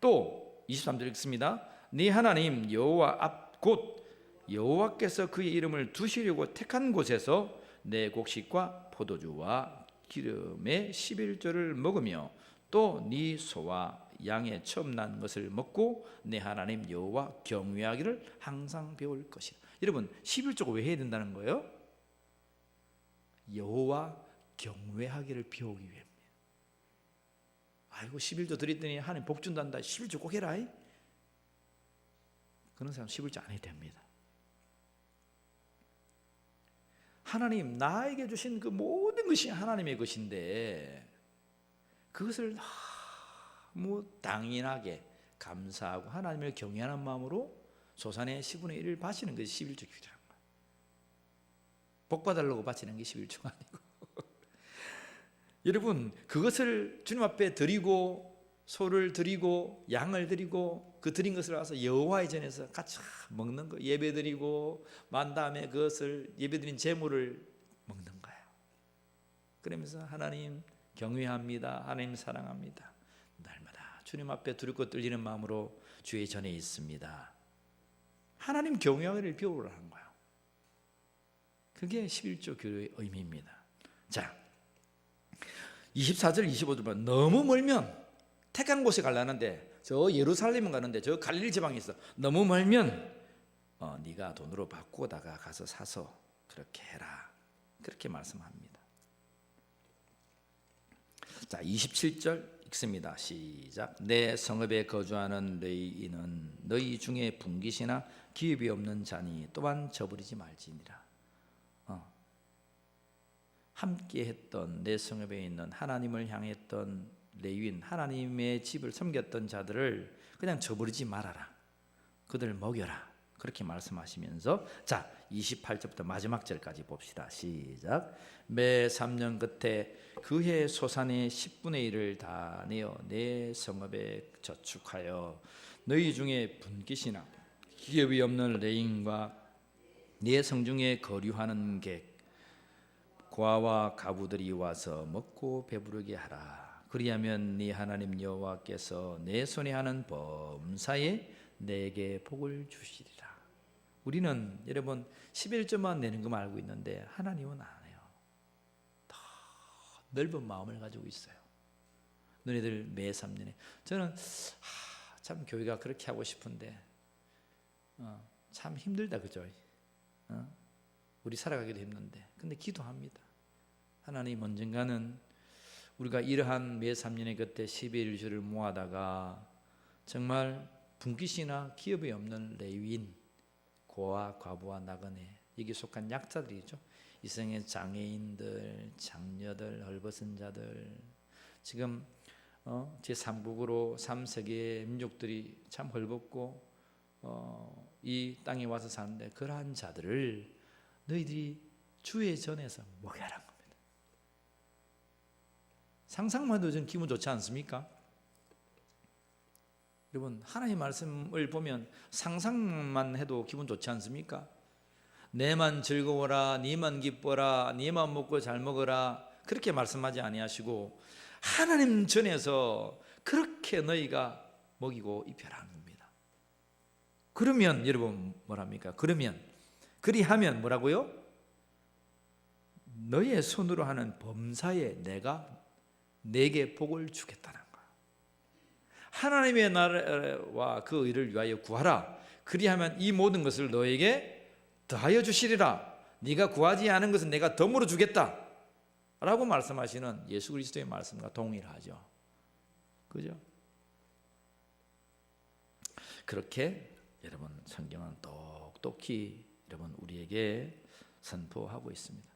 또 23절 읽습니다. 네 하나님 여호와 앞 곧 여호와께서 그의 이름을 두시려고 택한 곳에서 내 곡식과 포도주와 기름의 11조를 먹으며, 또 네 소와 양의 처음 난 것을 먹고 내 하나님 여호와 경외하기를 항상 배울 것이다. 여러분 11조가 왜 해야 된다는 거예요? 여호와 경외하기를 배우기 위함입니다. 아이고 11조 드렸더니 하나님 복 준단다, 11조 꼭 해라. 그런 사람 11조 안 해도 됩니다. 하나님 나에게 주신 그 모든 것이 하나님의 것인데 그것을 너무 당연하게 감사하고 하나님을 경외하는 마음으로 소산의 10분의 1을 바치는 것이 11조 규례란 거예요. 복 받으려고 바치는 게 11조가 아니고 여러분 그것을 주님 앞에 드리고 소를 드리고 양을 드리고 그 드린 것을 와서 여호와의 전에서 같이 먹는 거, 예배 드리고 만 다음에 그것을 예배 드린 제물을 먹는 거예요. 그러면서 하나님 경외합니다, 하나님 사랑합니다, 날마다 주님 앞에 두렵고 떨리는 마음으로 주의 전에 있습니다. 하나님 경외하기를 배우라는 거예요. 그게 11조 교회의 의미입니다. 자, 24절 25절만 너무 멀면 택한 곳에 가려는데 저 예루살렘 가는데 저 갈릴리 지방에 있어. 너무 멀면 네가 돈으로 바꾸다가 가서 사서 그렇게 해라. 그렇게 말씀합니다. 자, 27절 읽습니다. 시작. 내 성읍에 거주하는 레위인은 너희 중에 분깃이나 기업이 없는 자니 또한 저버리지 말지니라. 함께 했던 내 성읍에 있는 하나님을 향했던 레위인, 하나님의 집을 섬겼던 자들을 그냥 저버리지 말아라. 그들을 먹여라. 그렇게 말씀하시면서 자 28절부터 마지막 절까지 봅시다. 시작. 매 3년 끝에 그해 소산의 10분의 1을 다 내어 내 성읍에 저축하여 너희 중에 분깃이나 기업이 없는 레인과 네 성중에 거류하는 객 고아와 가부들이 와서 먹고 배부르게 하라. 그리하면 네 하나님 여호와께서 내 손에 하는 범사에 내게 복을 주시리라. 우리는 여러분 11조만 내는 것만 알고 있는데 하나님은 안 해요. 더 넓은 마음을 가지고 있어요. 너희들 매 3년에 저는 참 교회가 그렇게 하고 싶은데 참 힘들다, 그죠? 우리 살아가기도 힘든데 근데 기도합니다. 하나님 언젠가는 우리가 이러한 매 3년의 그때 11조를 모아다가 정말 분깃이나 기업이 없는 레위인, 고아, 과부와 나그네 여기 속한 약자들이죠. 이생의 장애인들, 장녀들, 헐벗은 자들, 지금 제3국으로 3세계의 민족들이 참 헐벗고 이 땅에 와서 사는데, 그러한 자들을 너희들이 주의 전에서 먹여라는 겁니다. 상상만 해도 좀 기분 좋지 않습니까? 여러분, 하나님의 말씀을 보면 상상만 해도 기분 좋지 않습니까? 내만 즐거워라, 니만 기뻐라, 니만 먹고 잘 먹어라, 그렇게 말씀하지 아니하시고 하나님 전에서 그렇게 너희가 먹이고 입혀라는 겁니다. 그러면 여러분 뭐랍니까? 그리하면 뭐라고요? 너의 손으로 하는 범사에 내가 내게 복을 주겠다는 거야. 하나님의 나라와 그 의를 위하여 구하라. 그리하면 이 모든 것을 너에게 더하여 주시리라. 네가 구하지 않은 것은 내가 덤으로 주겠다 라고 말씀하시는 예수 그리스도의 말씀과 동일하죠. 그죠? 그렇게 여러분 성경은 똑똑히 여러분 우리에게 선포하고 있습니다.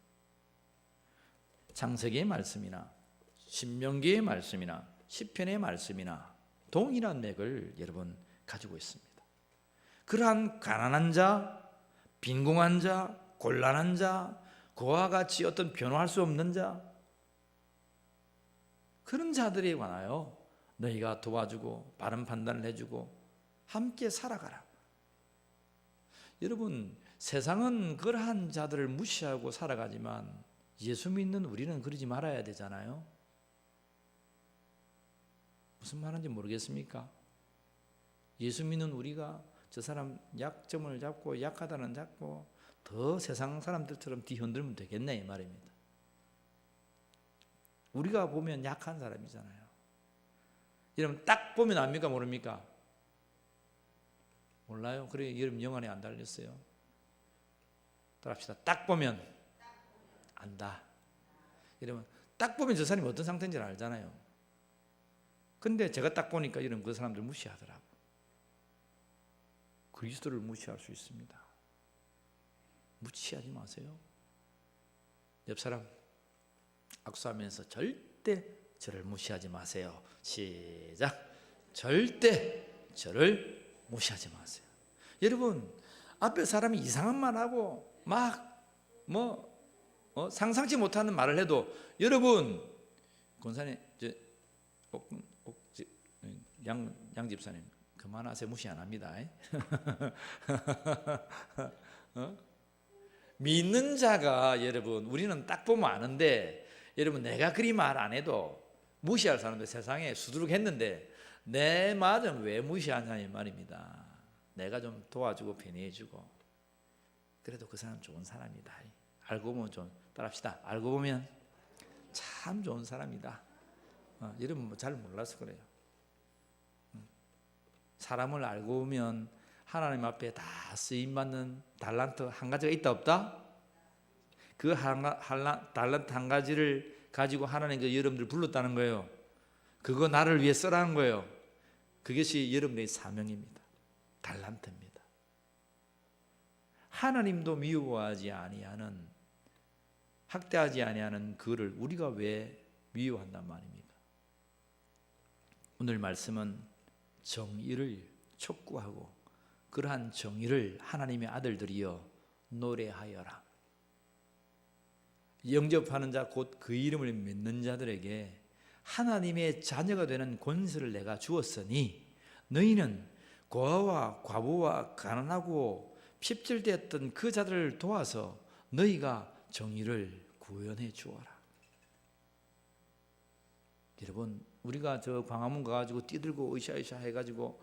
창세기의 말씀이나 신명기의 말씀이나 시편의 말씀이나 동일한 맥을 여러분 가지고 있습니다. 그러한 가난한 자, 빈궁한 자, 곤란한 자, 그와 같이 어떤 변화할 수 없는 자, 그런 자들에 관하여 너희가 도와주고 바른 판단을 해주고 함께 살아가라. 여러분, 세상은 그러한 자들을 무시하고 살아가지만 예수 믿는 우리는 그러지 말아야 되잖아요. 무슨 말인지 모르겠습니까? 예수 믿는 우리가 저 사람 약점을 잡고 약하다는 잡고 더 세상 사람들처럼 뒤흔들면 되겠네 이 말입니다. 우리가 보면 약한 사람이잖아요. 여러분 딱 보면 압니까 모릅니까? 몰라요? 그래 여러분 영안에 안 달렸어요. 따라합시다. 딱 보면 안다. 여러분 딱 보면 저 사람이 어떤 상태인지 알잖아요. 근데 제가 딱 보니까 여러분 그 사람들 무시하더라고. 그리스도를 무시할 수 있습니다. 무시하지 마세요. 옆 사람 악수하면서 절대 저를 무시하지 마세요. 시작. 절대 저를 무시하지 마세요. 여러분 앞에 사람이 이상한 말 하고 막 상상치 못하는 말을 해도 여러분 권사님 양 집사님 그만하세요. 무시 안 합니다. 믿는 자가 여러분 우리는 딱 보면 아는데 여러분 내가 그리 말 안 해도 무시할 사람들 세상에 수두룩 했는데 내 말은 왜 무시하냐 이 말입니다. 내가 좀 도와주고 편애해주고 그래도 그 사람 좋은 사람이다. 알고 보면 좀 따라합시다. 알고 보면 참 좋은 사람이다. 여러분 잘 몰라서 그래요. 사람을 알고 보면 하나님 앞에 다 쓰임받는 달란트 한 가지가 있다 없다? 그 달란트 한 가지를 가지고 하나님께서 여러분들 불렀다는 거예요. 그거 나를 위해 쓰라는 거예요. 그것이 여러분의 사명입니다. 달란트입니다. 하나님도 미워하지 아니하는 학대하지 아니하는 그를 우리가 왜 미워한단 말입니까? 오늘 말씀은 정의를 촉구하고 그러한 정의를 하나님의 아들들이여 노래하여라. 영접하는 자 곧 그 이름을 믿는 자들에게 하나님의 자녀가 되는 권세를 내가 주었으니 너희는 고아와 과부와 가난하고 핍절되었던 그 자들을 도와서 너희가 정의를 구현해 주어라. 여러분 우리가 저 광화문 가가지고 뛰들고 으쌰으쌰 해가지고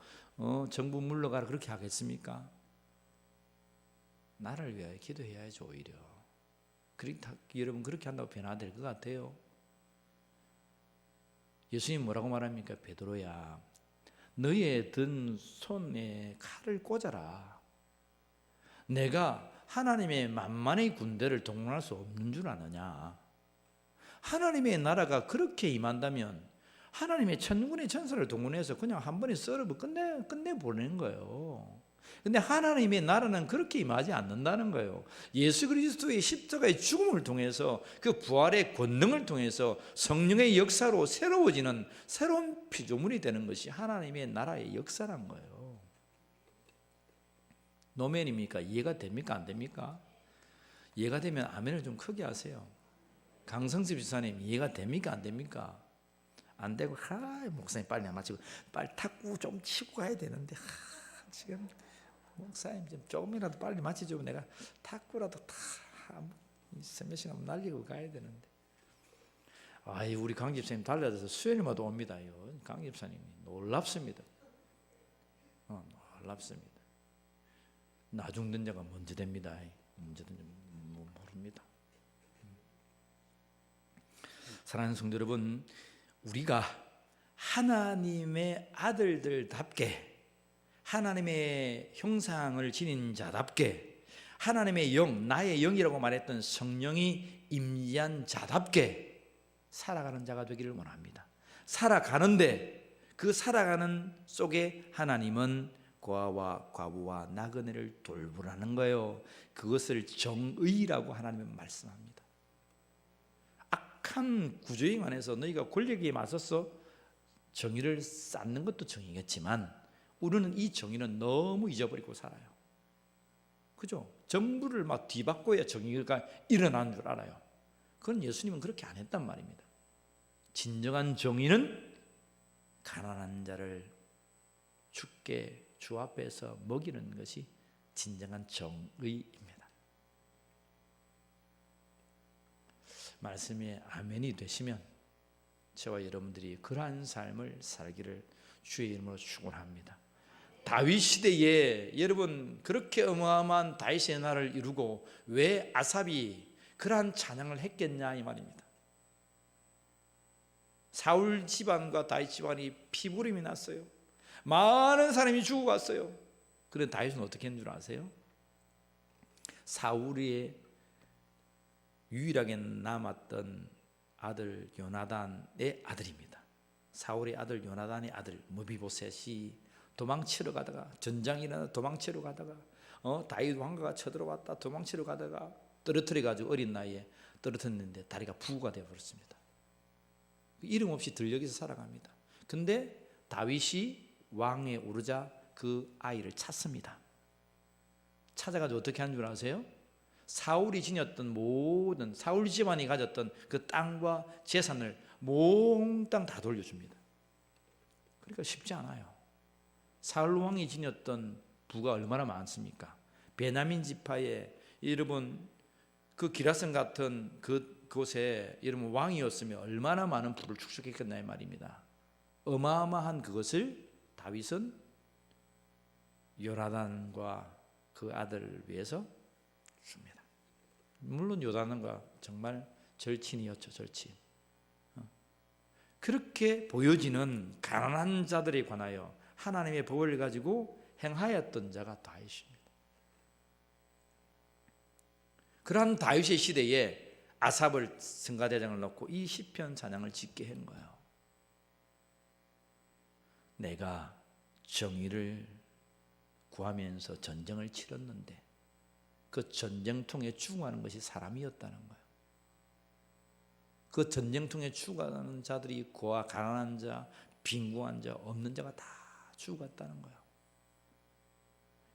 정부 물러가라 그렇게 하겠습니까? 나를 위하여 기도해야죠. 오히려 여러분 그렇게 한다고 변화될 것 같아요? 예수님 뭐라고 말합니까? 베드로야 너의 든 손에 칼을 꽂아라. 내가 하나님의 만만의 군대를 동원할 수 없는 줄 아느냐? 하나님의 나라가 그렇게 임한다면 하나님의 천군의 천사를 동원해서 그냥 한 번에 썰어 끝내 보내는 거예요. 근데 하나님의 나라는 그렇게 임하지 않는다는 거예요. 예수 그리스도의 십자가의 죽음을 통해서 그 부활의 권능을 통해서 성령의 역사로 새로워지는 새로운 피조물이 되는 것이 하나님의 나라의 역사란 거예요. 노면입니까? 이해가 됩니까? 안 됩니까? 이해가 되면 아멘을 좀 크게 하세요. 강성수 집사님 이해가 됩니까? 안 됩니까? 안 되고 목사님 빨리 안 마치고 빨리 탁구 좀 치고 가야 되는데 지금 목사님 좀 조금이라도 빨리 마치죠. 내가 탁구라도 세몇 시간 날리고 가야 되는데. 우리 강 집사님 달려서 수요일마다 옵니다요. 강 집사님이 놀랍습니다. 놀랍습니다. 나중된 자가 먼저 됩니다. 문제든 모릅니다. 사랑하는 성도 여러분, 우리가 하나님의 아들들답게, 하나님의 형상을 지닌 자답게, 하나님의 영, 나의 영이라고 말했던 성령이 임재한 자답게 살아가는 자가 되기를 원합니다. 살아가는데 그 살아가는 속에 하나님은 고아와 과부와 나그네를 돌보라는 거예요. 그것을 정의라고 하나님은 말씀합니다. 악한 구조에 관해서 너희가 권력에 맞서서 정의를 쌓는 것도 정의겠지만 우리는 이 정의는 너무 잊어버리고 살아요. 그죠? 정부를 막 뒤바꿔야 정의가 일어나는 줄 알아요. 그건 예수님은 그렇게 안 했단 말입니다. 진정한 정의는 가난한 자를 죽게 주 앞에서 먹이는 것이 진정한 정의입니다. 말씀에 아멘이 되시면 저와 여러분들이 그러한 삶을 살기를 주의 이름으로 축원합니다. 다윗 시대에 여러분 그렇게 어마어마한 다윗의 나라를 이루고 왜 아삽이 그러한 찬양을 했겠냐 이 말입니다. 사울 집안과 다윗 집안이 피부림이 났어요. 많은 사람이 죽어갔어요. 그런데 다윗은 어떻게 했는 줄 아세요? 사울의 유일하게 남았던 아들 요나단의 아들입니다. 사울의 아들 요나단의 아들 무비보셋이 도망치러 가다가 전장이 일어나 도망치러 가다가 다윗 왕가가 쳐들어왔다 도망치러 가다가 떨어뜨려가지고 어린 나이에 떨어뜨렸는데 다리가 부구가 되어버렸습니다. 이름 없이 들녘에서 살아갑니다. 근데 다윗이 왕에 오르자 그 아이를 찾습니다. 찾아가지고 어떻게 하는 줄 아세요? 사울이 지녔던 모든 사울 집안이 가졌던 그 땅과 재산을 몽땅 다 돌려줍니다. 그러니까 쉽지 않아요. 사울 왕이 지녔던 부가 얼마나 많습니까? 베냐민 지파에 여러분 그 기라성 같은 그곳에 여러분 왕이었으면 얼마나 많은 부를 축적했겠나 이 말입니다. 어마어마한 그것을 다윗은 요나단과 그 아들을 위해서 줍니다. 물론 요나단과 정말 절친이었죠. 절친. 그렇게 보여지는 가난한 자들에 관하여 하나님의 법을 가지고 행하였던 자가 다윗입니다. 그러한 다윗의 시대에 아삽을 성가대장을 놓고 이 시편 찬양을 짓게 한 거예요. 내가 정의를 구하면서 전쟁을 치렀는데 그 전쟁통에 죽어가는 것이 사람이었다는 거예요. 그 전쟁통에 죽어가는 자들이 고아, 가난한 자, 빈궁한 자, 없는 자가 다 죽어갔다는 거예요.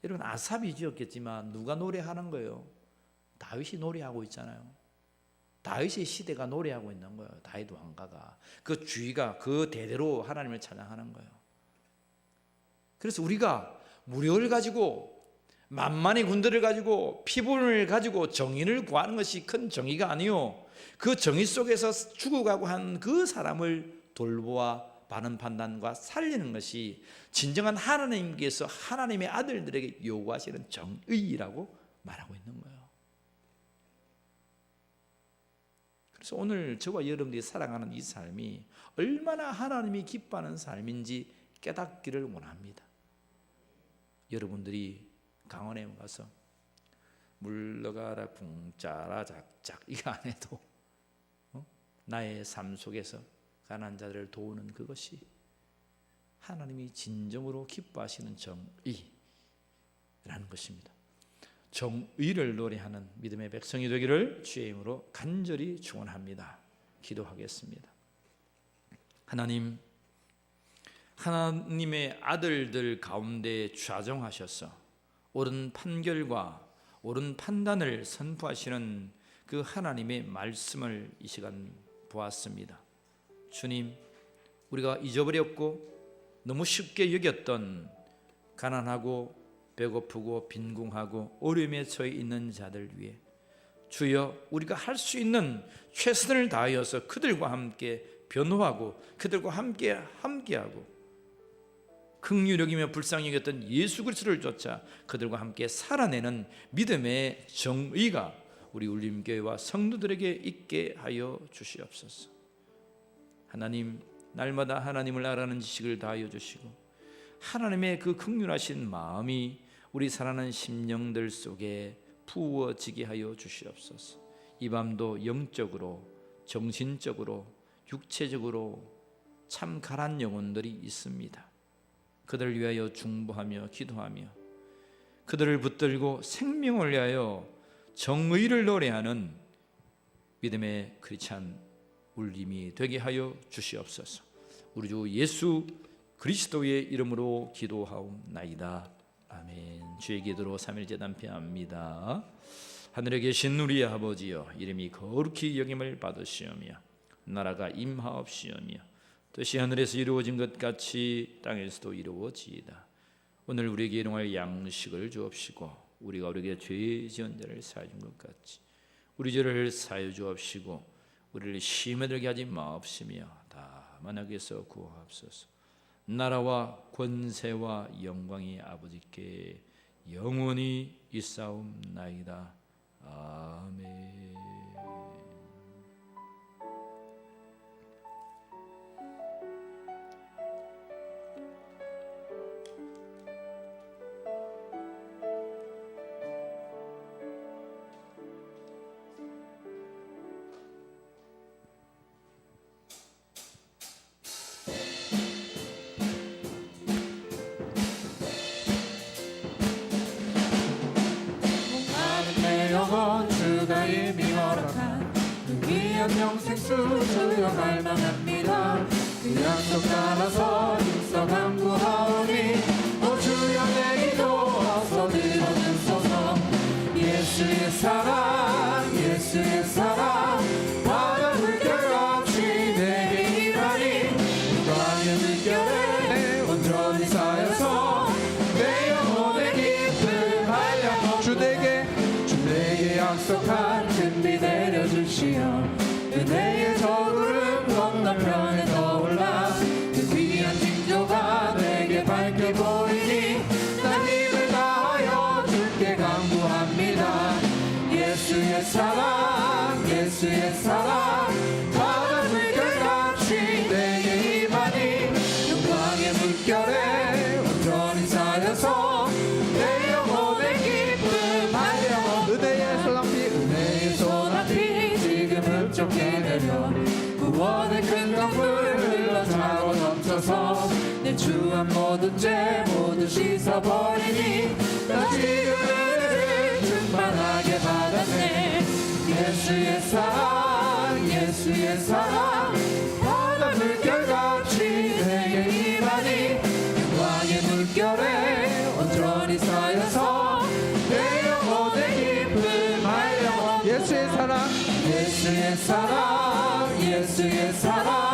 여러분 아삽이 지었겠지만 누가 노래하는 거예요? 다윗이 노래하고 있잖아요. 다윗의 시대가 노래하고 있는 거예요. 다윗 왕가가 그 주의가 그 대대로 하나님을 찬양하는 거예요. 그래서 우리가 무력을 가지고 만만의 군대를 가지고 피분을 가지고 정의를 구하는 것이 큰 정의가 아니요. 그 정의 속에서 죽어가고 한 그 사람을 돌보아 바른 판단과 살리는 것이 진정한 하나님께서 하나님의 아들들에게 요구하시는 정의라고 말하고 있는 거예요. 그래서 오늘 저와 여러분들이 살아가는 이 삶이 얼마나 하나님이 기뻐하는 삶인지 깨닫기를 원합니다. 여러분들이 강원에 가서 물러가라 붕짜라 작작 이거 안 해도 나의 삶 속에서 가난한 자들을 도우는 그것이 하나님이 진정으로 기뻐하시는 정의, 것입니다. 정의를 노래하는 믿음의 백성이 되기를 주의 이름으로 간절히 축원합니다. 기도하겠습니다. 하나님의 아들들 가운데 좌정하셔서 옳은 판결과 옳은 판단을 선포하시는 그 하나님의 말씀을 이 시간 보았습니다. 주님, 우리가 잊어버렸고 너무 쉽게 여겼던 가난하고 배고프고 빈궁하고 어려움에 처해 있는 자들 위해 주여, 우리가 할 수 있는 최선을 다하여서 그들과 함께 변호하고 그들과 함께하고 긍휼히 여기며 불쌍히 여겼던 예수 그리스도를 쫓아 그들과 함께 살아내는 믿음의 정의가 우리 울림교회와 성도들에게 있게 하여 주시옵소서. 하나님, 날마다 하나님을 알아가는 지식을 다하여 주시고 하나님의 그 긍휼하신 마음이 우리 살아난 심령들 속에 부어지게 하여 주시옵소서. 이 밤도 영적으로, 정신적으로, 육체적으로 참 가난 영혼들이 있습니다. 그들을 위하여 중보하며 기도하며 그들을 붙들고 생명을 위하여 정의를 노래하는 믿음의 크리스찬 울림이 되게 하여 주시옵소서. 우리 주 예수 그리스도의 이름으로 기도하옵나이다. 아멘. 주의 기도로 3일 제단 피합니다. 하늘에 계신 우리 아버지여, 이름이 거룩히 여김을 받으시오며 나라가 임하옵시오며 뜻이 하늘에서 이루어진 것 같이 땅에서도 이루어지이다. 오늘 우리에게 일용할 양식을 주옵시고 우리가 우리에게 죄 지은 자를 사하여 준 것 같이 우리 죄를 사하여 주옵시고 우리를 시험에 들게 하지 마옵시며 다만 악에서 구하옵소서. 나라와 권세와 영광이 아버지께 영원히 있사옵나이다. 아멘. 주가 이미 허락한 그 귀한 영생수 주여 갈망합니다. 그 약속 따라서 힘써 간구하오니 오 주여 내 기도 어서 들어주소서. 예수의 사랑 예수의 사랑 바다 물결같이 내게 임하니 광야 물결에 온전히 쌓여서 내 영혼의 깊은 한량 주에게 약속한 준비 내려주시어 은혜의 저구름 건너편에 떠올라 그 귀한 징조가 내게 밝게 보이니 난 힘을 다하여 주께 간구합니다. 예수의 사랑 예수의 사랑 바다 물결같이 내게 임하니 영광의 물결에 온전히 쌓여서 내 영혼의 깊은 한량 은혜의 소나피 지금 흡족해 내려 구원의 큰 강물 흘러 차고 넘쳐서 내 추한 모든 죄 모두 씻어버리니 나 지금 은혜를 충만하게 받았네. 예수의 사랑 예수의 사랑 바다 물결같이 내게 임하니 영광의 물결에 온전히 쌓여서 내 영혼의 깊은 말 예수의 사랑 예수의 사랑 예수의 사랑